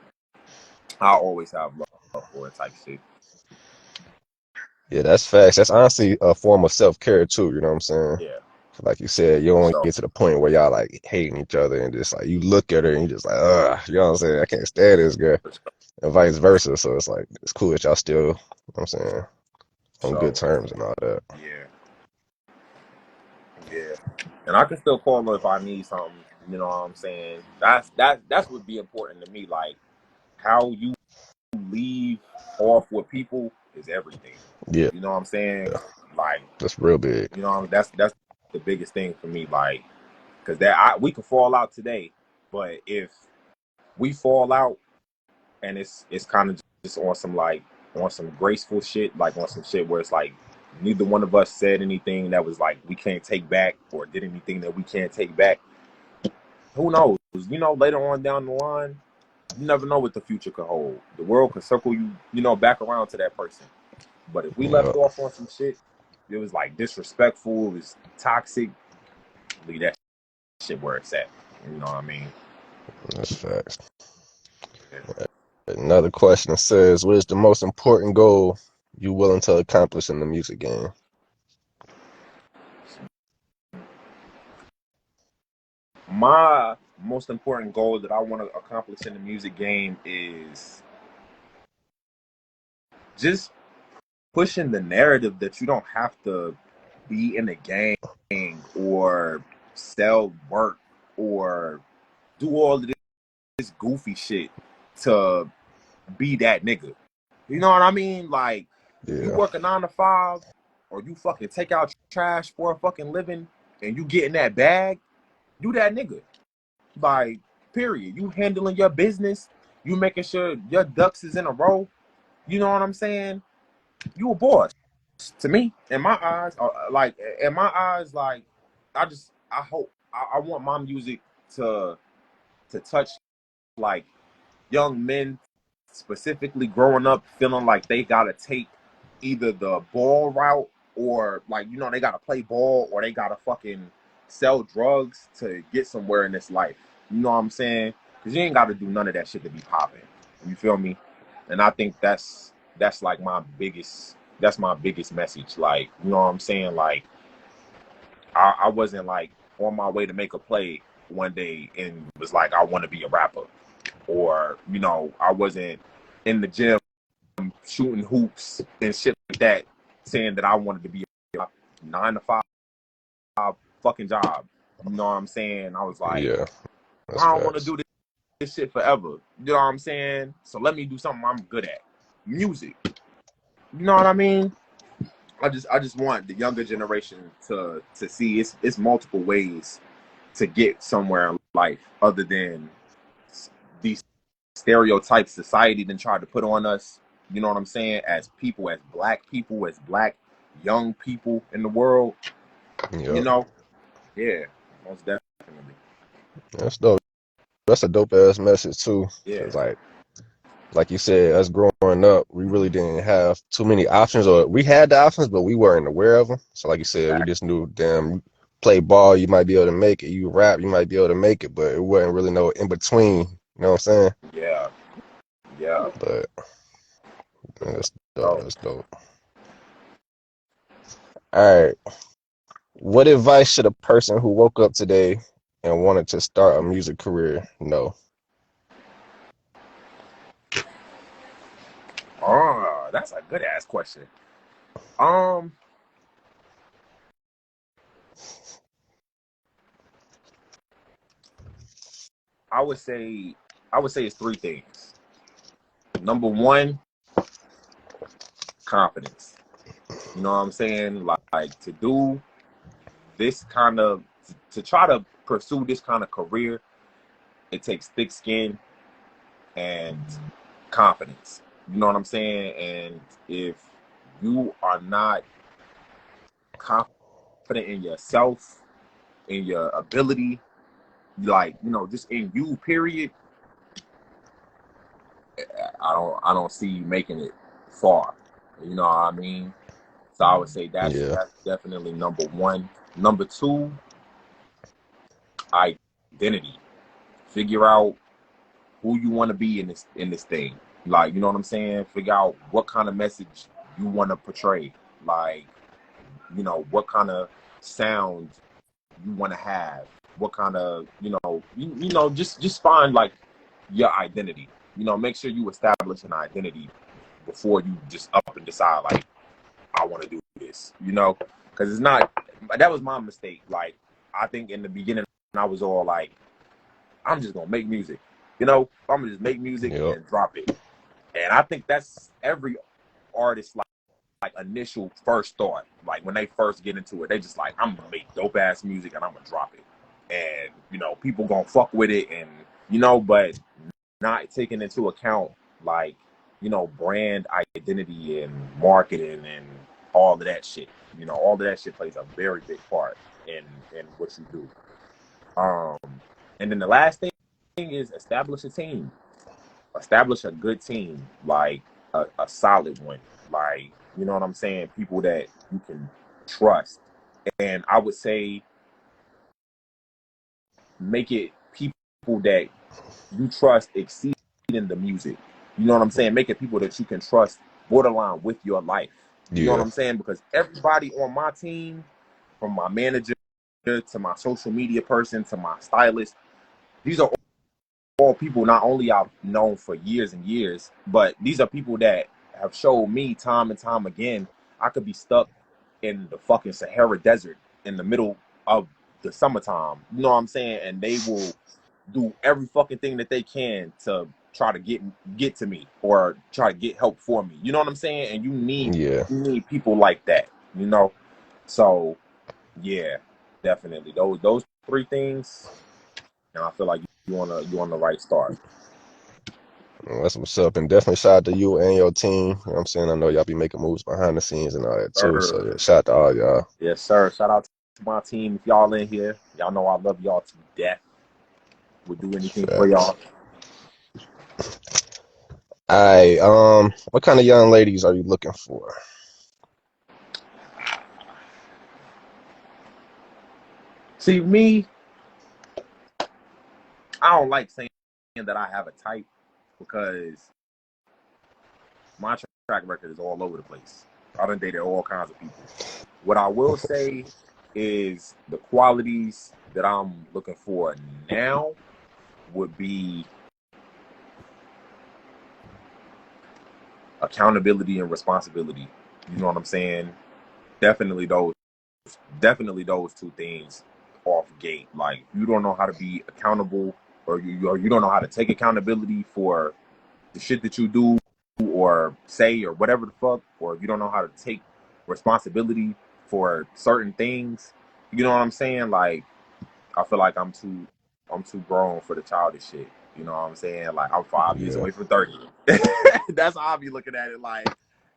I always have love for it type shit. Yeah, that's facts. That's honestly a form of self-care too, you know what I'm saying? Yeah, Like you said, you don't for want to sure. get to the point where y'all like hating each other and just like you look at her and you just like, you know what I'm saying? I can't stand this girl. For sure. And vice versa. So it's like it's cool that y'all still, you know what I'm saying, on good So, terms and all that. yeah, yeah. And I can still call her if I need something. You know what I'm saying? That's what be important to me. Like, how you leave off with people is everything. Yeah, You know what I'm saying? Like, that's real big. you know, that's the biggest thing for me. Like, because we could fall out today, but if we fall out and it's kind of just on some like on some graceful shit, like on some shit where it's like neither one of us said anything that was like we can't take back or did anything that we can't take back. Who knows? You know, later on down the line, you never know what the future could hold. The world could circle you, you know, back around to that person. But if we Yeah, left off on some shit, it was like disrespectful, it was toxic, leave that shit where it's at. You know what I mean? that's facts. Yeah. Another question says, what is the most important goal you willing to accomplish in the music game? My most important goal that I want to accomplish in the music game is just pushing the narrative that you don't have to be in a gang or sell work or do all of this goofy shit to be that nigga. You know what I mean? Like, you Yeah, work a 9 to 5 or you fucking take out trash for a fucking living and you getting that bag, do that nigga. Like, period. You handling your business, you making sure your ducks is in a row. You know what I'm saying? You a boss. To me, in my eyes, like I hope I want my music to touch like young men specifically growing up feeling like they gotta take either the ball route or like, you know, they gotta play ball or they gotta fucking sell drugs to get somewhere in this life. You know what I'm saying? Because you ain't gotta do none of that shit to be popping. You feel me? And I think that's like my biggest message. Like, you know what I'm saying? Like, I wasn't like on my way to make a play one day and was like, I want to be a rapper, or, you know, I wasn't in the gym shooting hoops and shit like that saying that I wanted to be a 9 to 5 fucking job. You know what I'm saying? I was like, yeah, that's I don't want to facts. do this shit forever. You know what I'm saying? So let me do something I'm good at. Music. You know what I mean? I just want the younger generation to see it's multiple ways to get somewhere in life other than these stereotypes society then tried to put on us, you know what I'm saying, as people, as black young people in the world, you Yep. know? Yeah, most definitely. That's dope. That's a dope ass message too. Yeah, Cause like you said, us growing up, we really didn't have too many options, or we had the options, but we weren't aware of them. So like you said, we exactly. just knew, damn, you play ball, you might be able to make it. You rap, you might be able to make it, but it wasn't really no in between. You know what I'm saying? Yeah, yeah. But man, that's dope. So, That's dope. All right. What advice should a person who woke up today and wanted to start a music career know? that's a good ass question. Um, I would say, it's three things. Number one, confidence. You know what I'm saying? Like to do this kind of, to try to pursue this kind of career, it takes thick skin and confidence. You know what I'm saying? And if you are not confident in yourself, in your ability, like, you know, just in you, period, I don't see you making it far. You know what I mean? So I would say Yeah. that's definitely number one. Number two, identity. Figure out who you want to be in this thing. Like, you know what I'm saying? Figure out what kind of message you want to portray. Like, you know, what kind of sound you want to have. What kind of, you know, just find like your identity. You know, make sure you establish an identity before you just up and decide like, I want to do this. You know, because it's not. That was my mistake. Like, I think in the beginning I was all like, I'm just gonna make music. You know, I'm gonna just make music Yep. and drop it. And I think that's every artist like initial first thought. Like when they first get into it, they just like, I'm gonna make dope ass music and I'm gonna drop it. And you know, people gonna fuck with it, and you know, but not taking into account like, you know, brand identity and marketing and all of that shit. You know, all of that shit plays a very big part in what you do. Um, and then the last thing is establish a team. Establish a good team, like a solid one. Like, you know what I'm saying? People that you can trust. And I would say make it people that you trust exceeding the music. You know what I'm saying? Make it people that you can trust borderline with your life. You know what Yeah. I'm saying? Because everybody on my team, from my manager to my social media person to my stylist, these are all people not only I've known for years and years, but these are people that have showed me time and time again I could be stuck in the fucking Sahara Desert in the middle of the summertime. You know what I'm saying? And they will do every fucking thing that they can to try to get to me or try to get help for me. You know what I'm saying? And Yeah. you need people like that, you know? So yeah, definitely. Those three things, and I feel like you on the right start. Well, that's what's up. And definitely shout out to you and your team. You know what I'm saying? I know y'all be making moves behind the scenes and all that too. So yeah, shout out to all y'all. Yes, sir. Shout out to my team. If y'all in here, y'all know I love y'all to death. Would do anything for Facts. y'all. All right. What kind of young ladies are you looking for? See, me, I don't like saying that I have a type because my track record is all over the place. I done dated all kinds of people. What I will say is the qualities that I'm looking for now would be accountability and responsibility. You know what I'm saying? Definitely those definitely those two things off gate. Like, you don't know how to be accountable, or you don't know how to take accountability for the shit that you do or say or whatever the fuck, or if you don't know how to take responsibility for certain things, you know what I'm saying? Like, I feel like I'm too grown for the childish shit. You know what I'm saying? Like I'm 5 years Yeah. away from 30. That's how I be looking at it. Like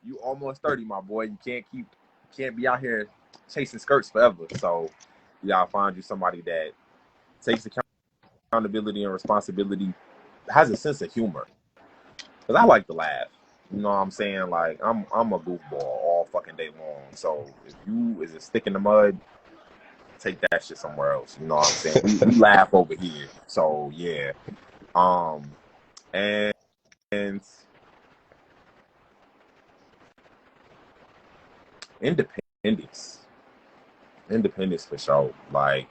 you almost 30, my boy. You can't be out here chasing skirts forever. So you gotta find you somebody that takes accountability and responsibility, has a sense of humor. Cause I like to laugh. You know what I'm saying? Like I'm a goofball all fucking day long. So if you is a stick in the mud, take that shit somewhere else. You know what I'm saying? We laugh over here. So yeah. And independence. Independence for sure. Like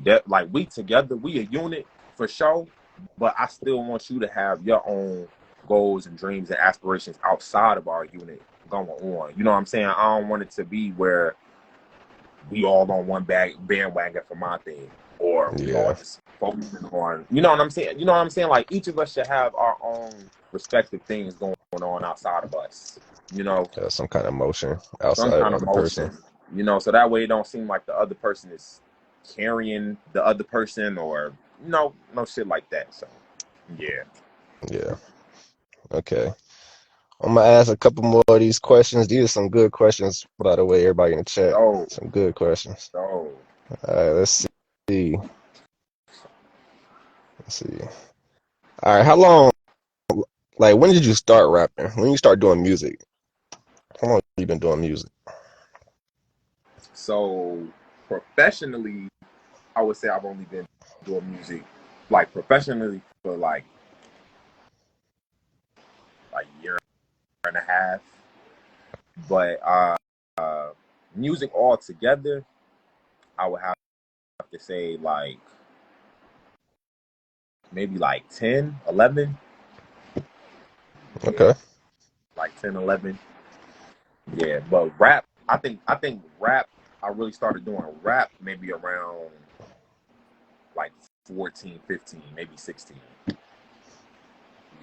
that, like we together, we a unit for sure, but I still want you to have your own goals and dreams and aspirations outside of our unit going on. You know what I'm saying? I don't want it to be where we all on one bandwagon for my thing, or we all Yeah. just focusing on, you know what I'm saying? You know what I'm saying? Like each of us should have our own respective things going on outside of us. You know, Some kind of motion some outside of the kind of other person. motion. You know, so that way it don't seem like the other person is carrying the other person, or no shit like that. So yeah. Yeah. Okay. I'm gonna ask a couple more of these questions. These are some good questions, by the way, everybody in the chat. So Some good questions. so All right, let's see. Let's see. All right, how long, like, when did you start rapping? When you start doing music? How long have you been doing music? so professionally, I would say I've only been doing music like professionally for like a year and a half. But music altogether, I would have to say like maybe like 10, 11. Yeah, Okay. like 10, 11. Yeah, but rap, I think rap, I really started doing rap maybe around like 14, 15, maybe 16.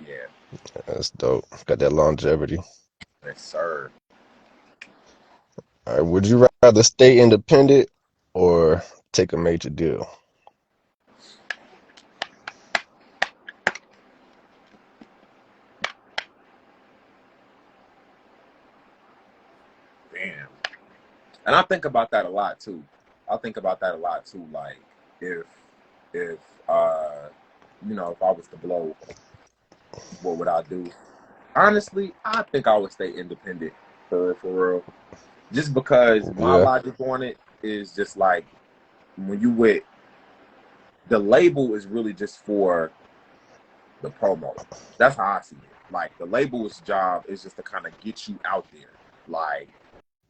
Yeah, That's dope. Got that longevity. yes, sir. All right, would you rather stay independent or take a major deal? Damn. And I think about that a lot too. I think about that a lot too. Like if if if I was to blow, what would I do? Honestly, I think I would stay independent for real. Just because my Yeah. logic on it is just like when you with the label is really just for the promo. That's how I see it. Like the label's job is just to kind of get you out there, like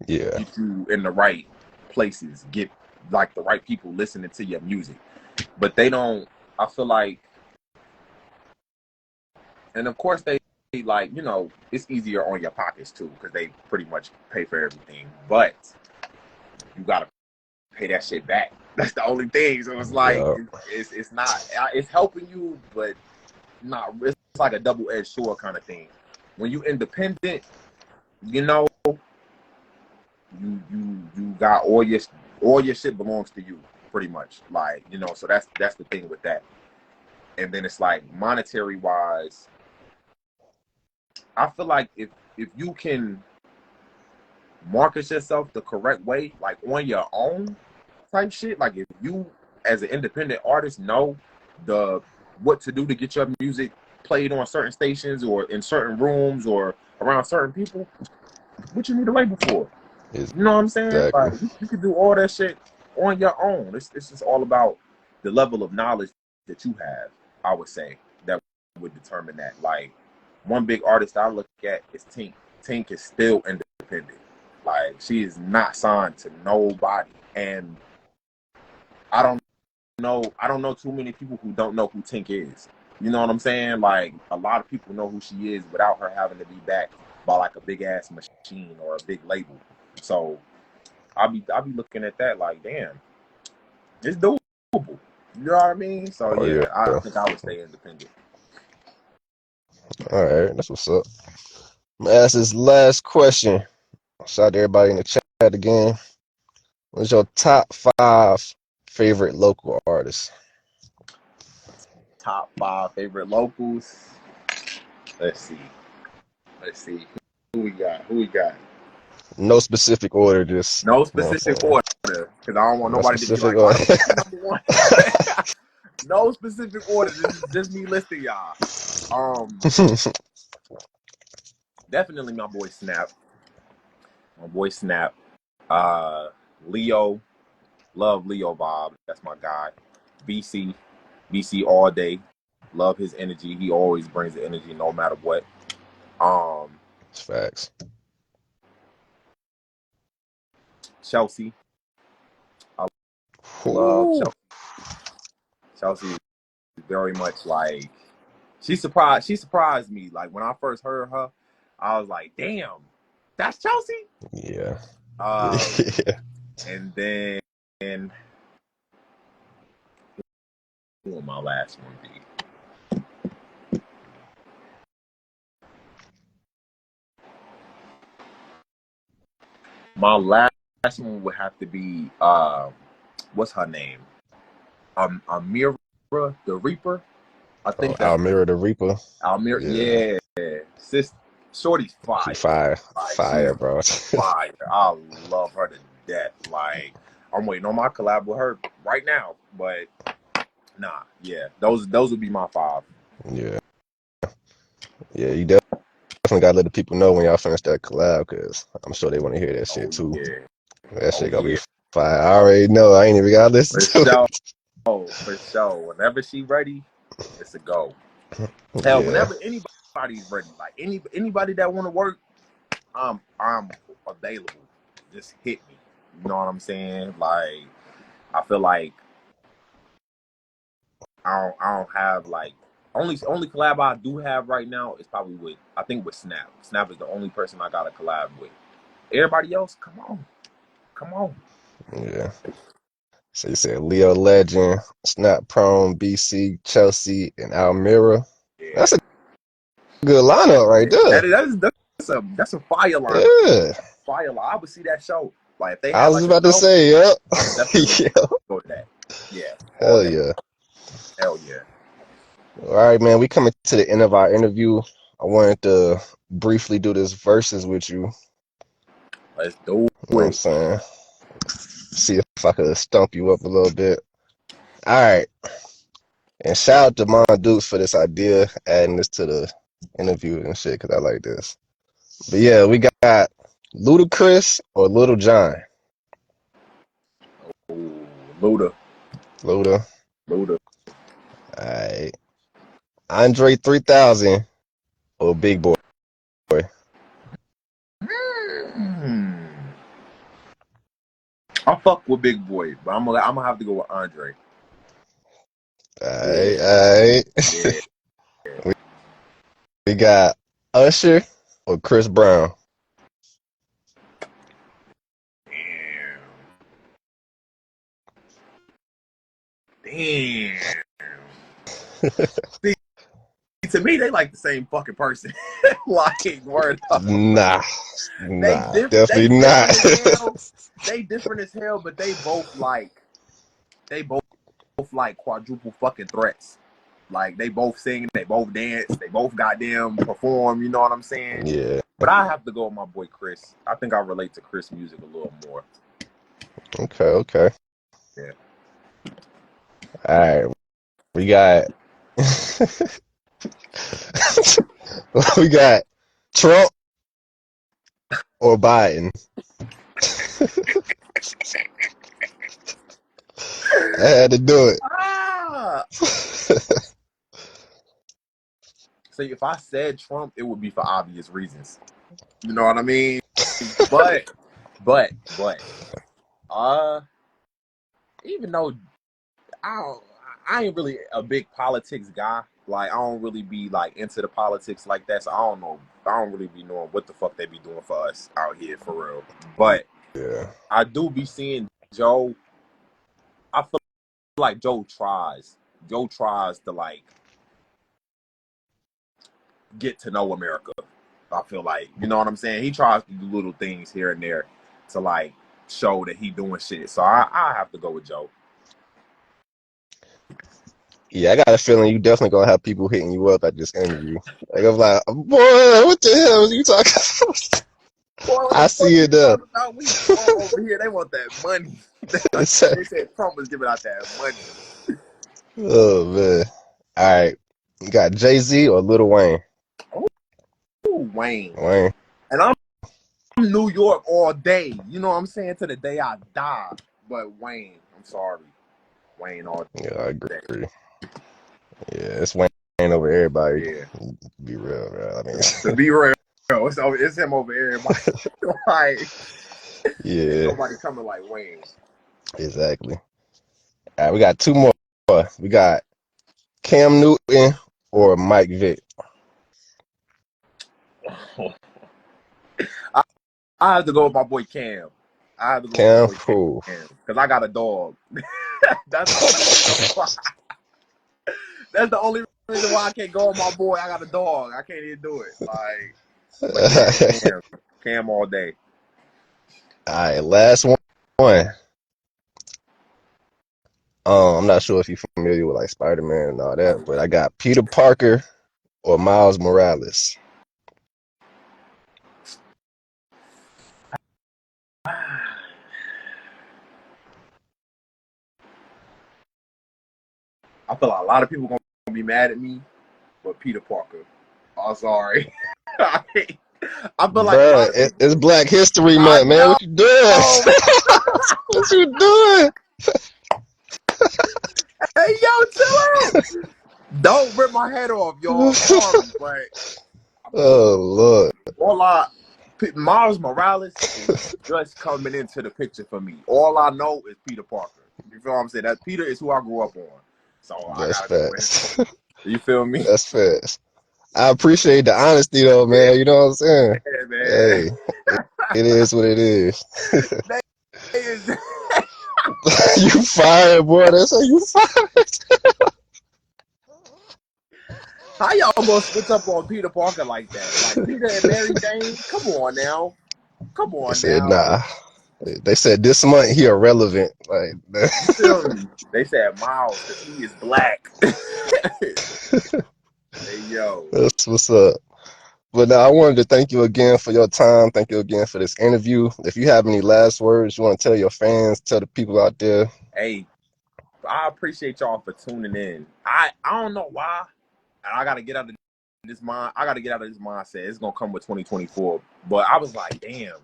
Yeah. get you in the right places, get like the right people listening to your music. But they don't. I feel like, and of course they like it's easier on your pockets too because they pretty much pay for everything. But you gotta pay that shit back. That's the only thing. So it's like Yeah. it's not it's helping you, but not. It's like a double-edged sword kind of thing. When you independent, you know, you got all your shit belongs to you pretty much. Like so that's the thing with that. And then it's like monetary wise, I feel like if you can market yourself the correct way, like on your own type shit, like if you as an independent artist know the what to do to get your music played on certain stations or in certain rooms or around certain people, what you need a label for? You know what I'm saying? Exactly. Like you can do all that shit on your own. It's just all about the level of knowledge that you have, I would say, that would determine that. Like one big artist I look at is Tink. Tink is still independent. Like she is not signed to nobody. And I don't know too many people who don't know who Tink is. You know what I'm saying? Like a lot of people know who she is without her having to be backed by like a big ass machine or a big label. So I'll be looking at that like, damn, it's doable. You know what I mean? So Oh yeah. yeah, I think I would stay independent. All right, that's what's up. I'm gonna ask this last question. Shout out to everybody in the chat again. What's your top 5 favorite local artists? top 5 favorite locals. Let's see. Let's see. Who we got? Who we got? No specific order, just, No you know what I'm specific saying? order, because I don't want No nobody to be specific like, "Why order. the fuck you number one?" No specific order. This is just me listing y'all. Definitely my boy Snap. My boy Snap. Leo. Love Leo Bob. That's my guy. BC. BC all day. Love his energy. He always brings the energy no matter what. Facts. Chelsea. I love Ooh. Chelsea. Chelsea is very much like she surprised me. Like when I first heard her, I was like, damn, that's Chelsea? Yeah. Yeah. And then who will my last one be? My last one would have to be what's her name? Amira the Reaper. I Oh, think that's Almira the Reaper. Almira. Yeah. Yeah, sis, Shorty's She fire. fire. Like she's Fire, bro. fire. I love her to death. Like I'm waiting on my collab with her right now. But nah, yeah, those would be my 5. Yeah. Yeah, you definitely gotta let the people know when y'all finish that collab, because I'm sure they want to hear that shit Oh too. yeah, That oh shit gonna be yeah, fire. I already know. I ain't even gotta listen for to sure, for sure. Whenever she ready, it's a go. it. Hell, Yeah. whenever anybody's ready, like anybody that want to work, I'm available. Just hit me. You know what I'm saying? Like I feel like I don't have like only collab I do have right now is probably with Snap. Snap is the only person I got to collab with. Everybody else, come on. Yeah. So you said Leo Legend, Snap Prone, BC, Chelsea, and Almira. That's Yeah, a good lineup right yeah. there. That's a fire lineup. Yeah. Fire line. I would see that show. Like if they I had was like a about to show, say, yep. I would definitely Yeah. go to that. Yeah, all Hell day. yeah. Hell yeah. All right, man. We coming to the end of our interview. I wanted to briefly do this verses with you. Let's do You know what I'm it. saying? See if I could stump you up a little bit. All right. And shout out to Mon Dukes for this idea, adding this to the interview and shit, because I like this. But yeah, we got Ludacris or Little John. Ooh, Luda, Luda. Luda. All right. Andre 3000 or Big Boy. Mm. I fuck with Big Boy, but I'm gonna have to go with Andre. All right, Yeah, all right. yeah. We got Usher or Chris Brown. Damn. Damn. See, to me, they like the same fucking person. Like, word up. Nah, They nah, they definitely not. different as hell. They different as hell, but they both like quadruple fucking threats. Like they both sing, they both dance, they both goddamn perform. You know what I'm saying? Yeah. But I have to go with my boy Chris. I think I relate to Chris music a little more. Okay. Okay. Yeah. All right. We got we got Trump or Biden. I had to do it. Ah. So if I said Trump, it would be for obvious reasons. You know what I mean? But, but, uh, even though I don't, I ain't really a big politics guy. Like I don't really be like into the politics like that. So I don't know. I don't really be knowing what the fuck they be doing for us out here for real. But Yeah. I do be seeing Joe. I feel like Joe tries. Joe tries to like get to know America. I feel like you know what I'm saying. He tries to do little things here and there to like show that he doing shit. So I have to go with Joe. Yeah, I got a feeling you definitely gonna have people hitting you up at this interview. Like I'm like, boy, what the hell are you talking about? Boy, what I the fuck see are it you there. talking about? We Trump over here. They want that money. It's They said Trump was giving out that money. oh man. All right. You got Jay-Z or Lil Wayne? Ooh, Wayne. Wayne. And I'm New York all day. You know what I'm saying? To the day I die. But Wayne, I'm sorry. Wayne all Yeah, I day. agree. Yeah, it's Wayne over everybody. Yeah. Be real, bro. I mean, To be real, it's him over everybody. Like, ain't yeah, nobody coming like Wayne. exactly. All right, we got two more. We got Cam Newton or Mike Vick. I, I have to go with my boy Cam. I have to go with my Cam, boy who? Cam. Because I got a dog. That's the only reason why. That's the only reason why I can't go with my boy. I got a dog. I can't even do it. Like, but yeah, Cam. Cam all day. All right, last one. I'm not sure if you're familiar with like Spider-Man and all that, but I got Peter Parker or Miles Morales. I feel like a lot of people gonna be mad at me, but Peter Parker. Oh, sorry. I feel like a lot Bruh, of people. it's Black History I Month, man. know. What you doing? What you doing? Hey, yo, chill out. Don't rip my head off, y'all. I'm sorry, but Oh Lord. all I Miles Morales is just coming into the picture for me. All I know is Peter Parker. You feel what I'm saying? That Peter is who I grew up on. So I That's gotta go with him. fast. You feel me? That's fast. I appreciate the honesty though, Yeah, man. You know what I'm saying? man. Hey, it is what it is. They is You fired, boy. That's how you fired. how y'all gonna switch up on Peter Parker like that? Like Peter and Mary Jane? Come on now. Come They on said, now. nah. They said this month he irrelevant. Like You feel me? They said Miles because he is black. Hey yo. that's what's up. But now I wanted to thank you again for your time. Thank you again for this interview. If you have any last words you want to tell your fans, tell the people out there. Hey, I appreciate y'all for tuning in. I don't know why. I gotta get out of this mind. I gotta get out of this mindset. It's gonna come with 2024. But I was like, damn,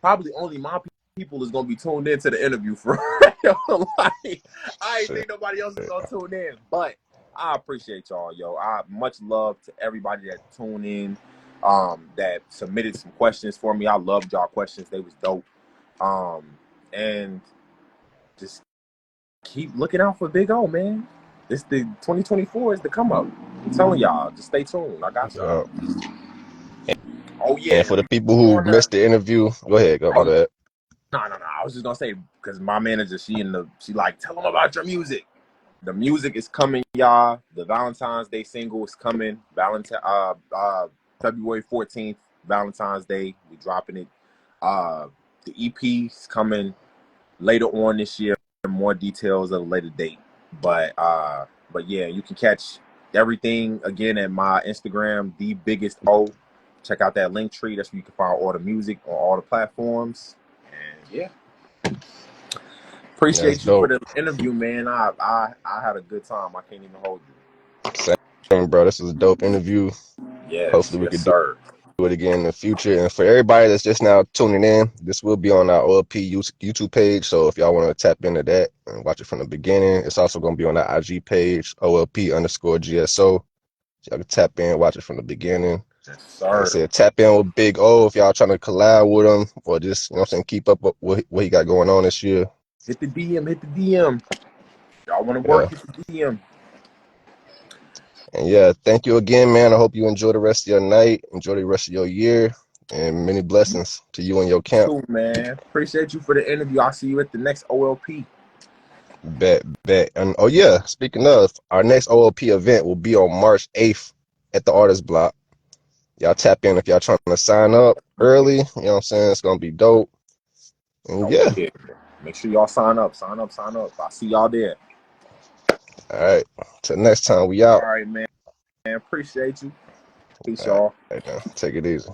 probably only my people is gonna be tuned into the interview for real. Like, I ain't think nobody else is gonna tune in. But I appreciate y'all, yo. I much love to everybody that tuned in, that submitted some questions for me. I loved y'all questions. They was dope. And just keep looking out for Big O, man. It's the 2024 is the come up. I'm telling y'all, just stay tuned. I got y'all. Uh, Oh yeah, and and for if the you people who on the missed the interview, go ahead. Go, my oh bad. no, I was just gonna say because my manager, she like tell them about your music. The music is coming, y'all. The Valentine's Day single is coming. February 14th, Valentine's Day. We dropping it. The EP is coming later on this year. More details at a later date. But yeah, you can catch everything again at my Instagram, the biggest O. Check out that link tree. That's where you can find all the music on all the platforms. And yeah, That's appreciate you for dope. the interview, man. I had a good time. I can't even hold Same, bro. This was a dope interview. you. Yes, Hopefully we yes, could do sir. it again in the future. And for everybody that's just now tuning in, this will be on our OLP YouTube page. So if y'all want to tap into that and watch it from the beginning, it's also going to be on our IG page, OLP_GSO. So y'all can tap in, watch it from the beginning. Yes, Like I sir. said, tap in with Big O if y'all trying to collab with him or just, you know what I'm saying, keep up with what he got going on this year. Hit the DM, hit the DM. Y'all want to Yeah. work? Hit the DM. And yeah, thank you again, man. I hope you enjoy the rest of your night, enjoy the rest of your year, and many blessings to you and your camp. Too, man. Appreciate you for the interview. I'll see you at the next OLP. Bet. And oh yeah, speaking of, our next OLP event will be on March 8th at the Artist Block. Y'all tap in if y'all trying to sign up early. You know what I'm saying? It's gonna be dope. And Oh yeah. yeah. Make sure y'all sign up. Sign up. Sign up. I'll see y'all there. All right. Till next time, we All out. right, man. Appreciate you. Peace, All right. y'all. All right, now. Take it easy.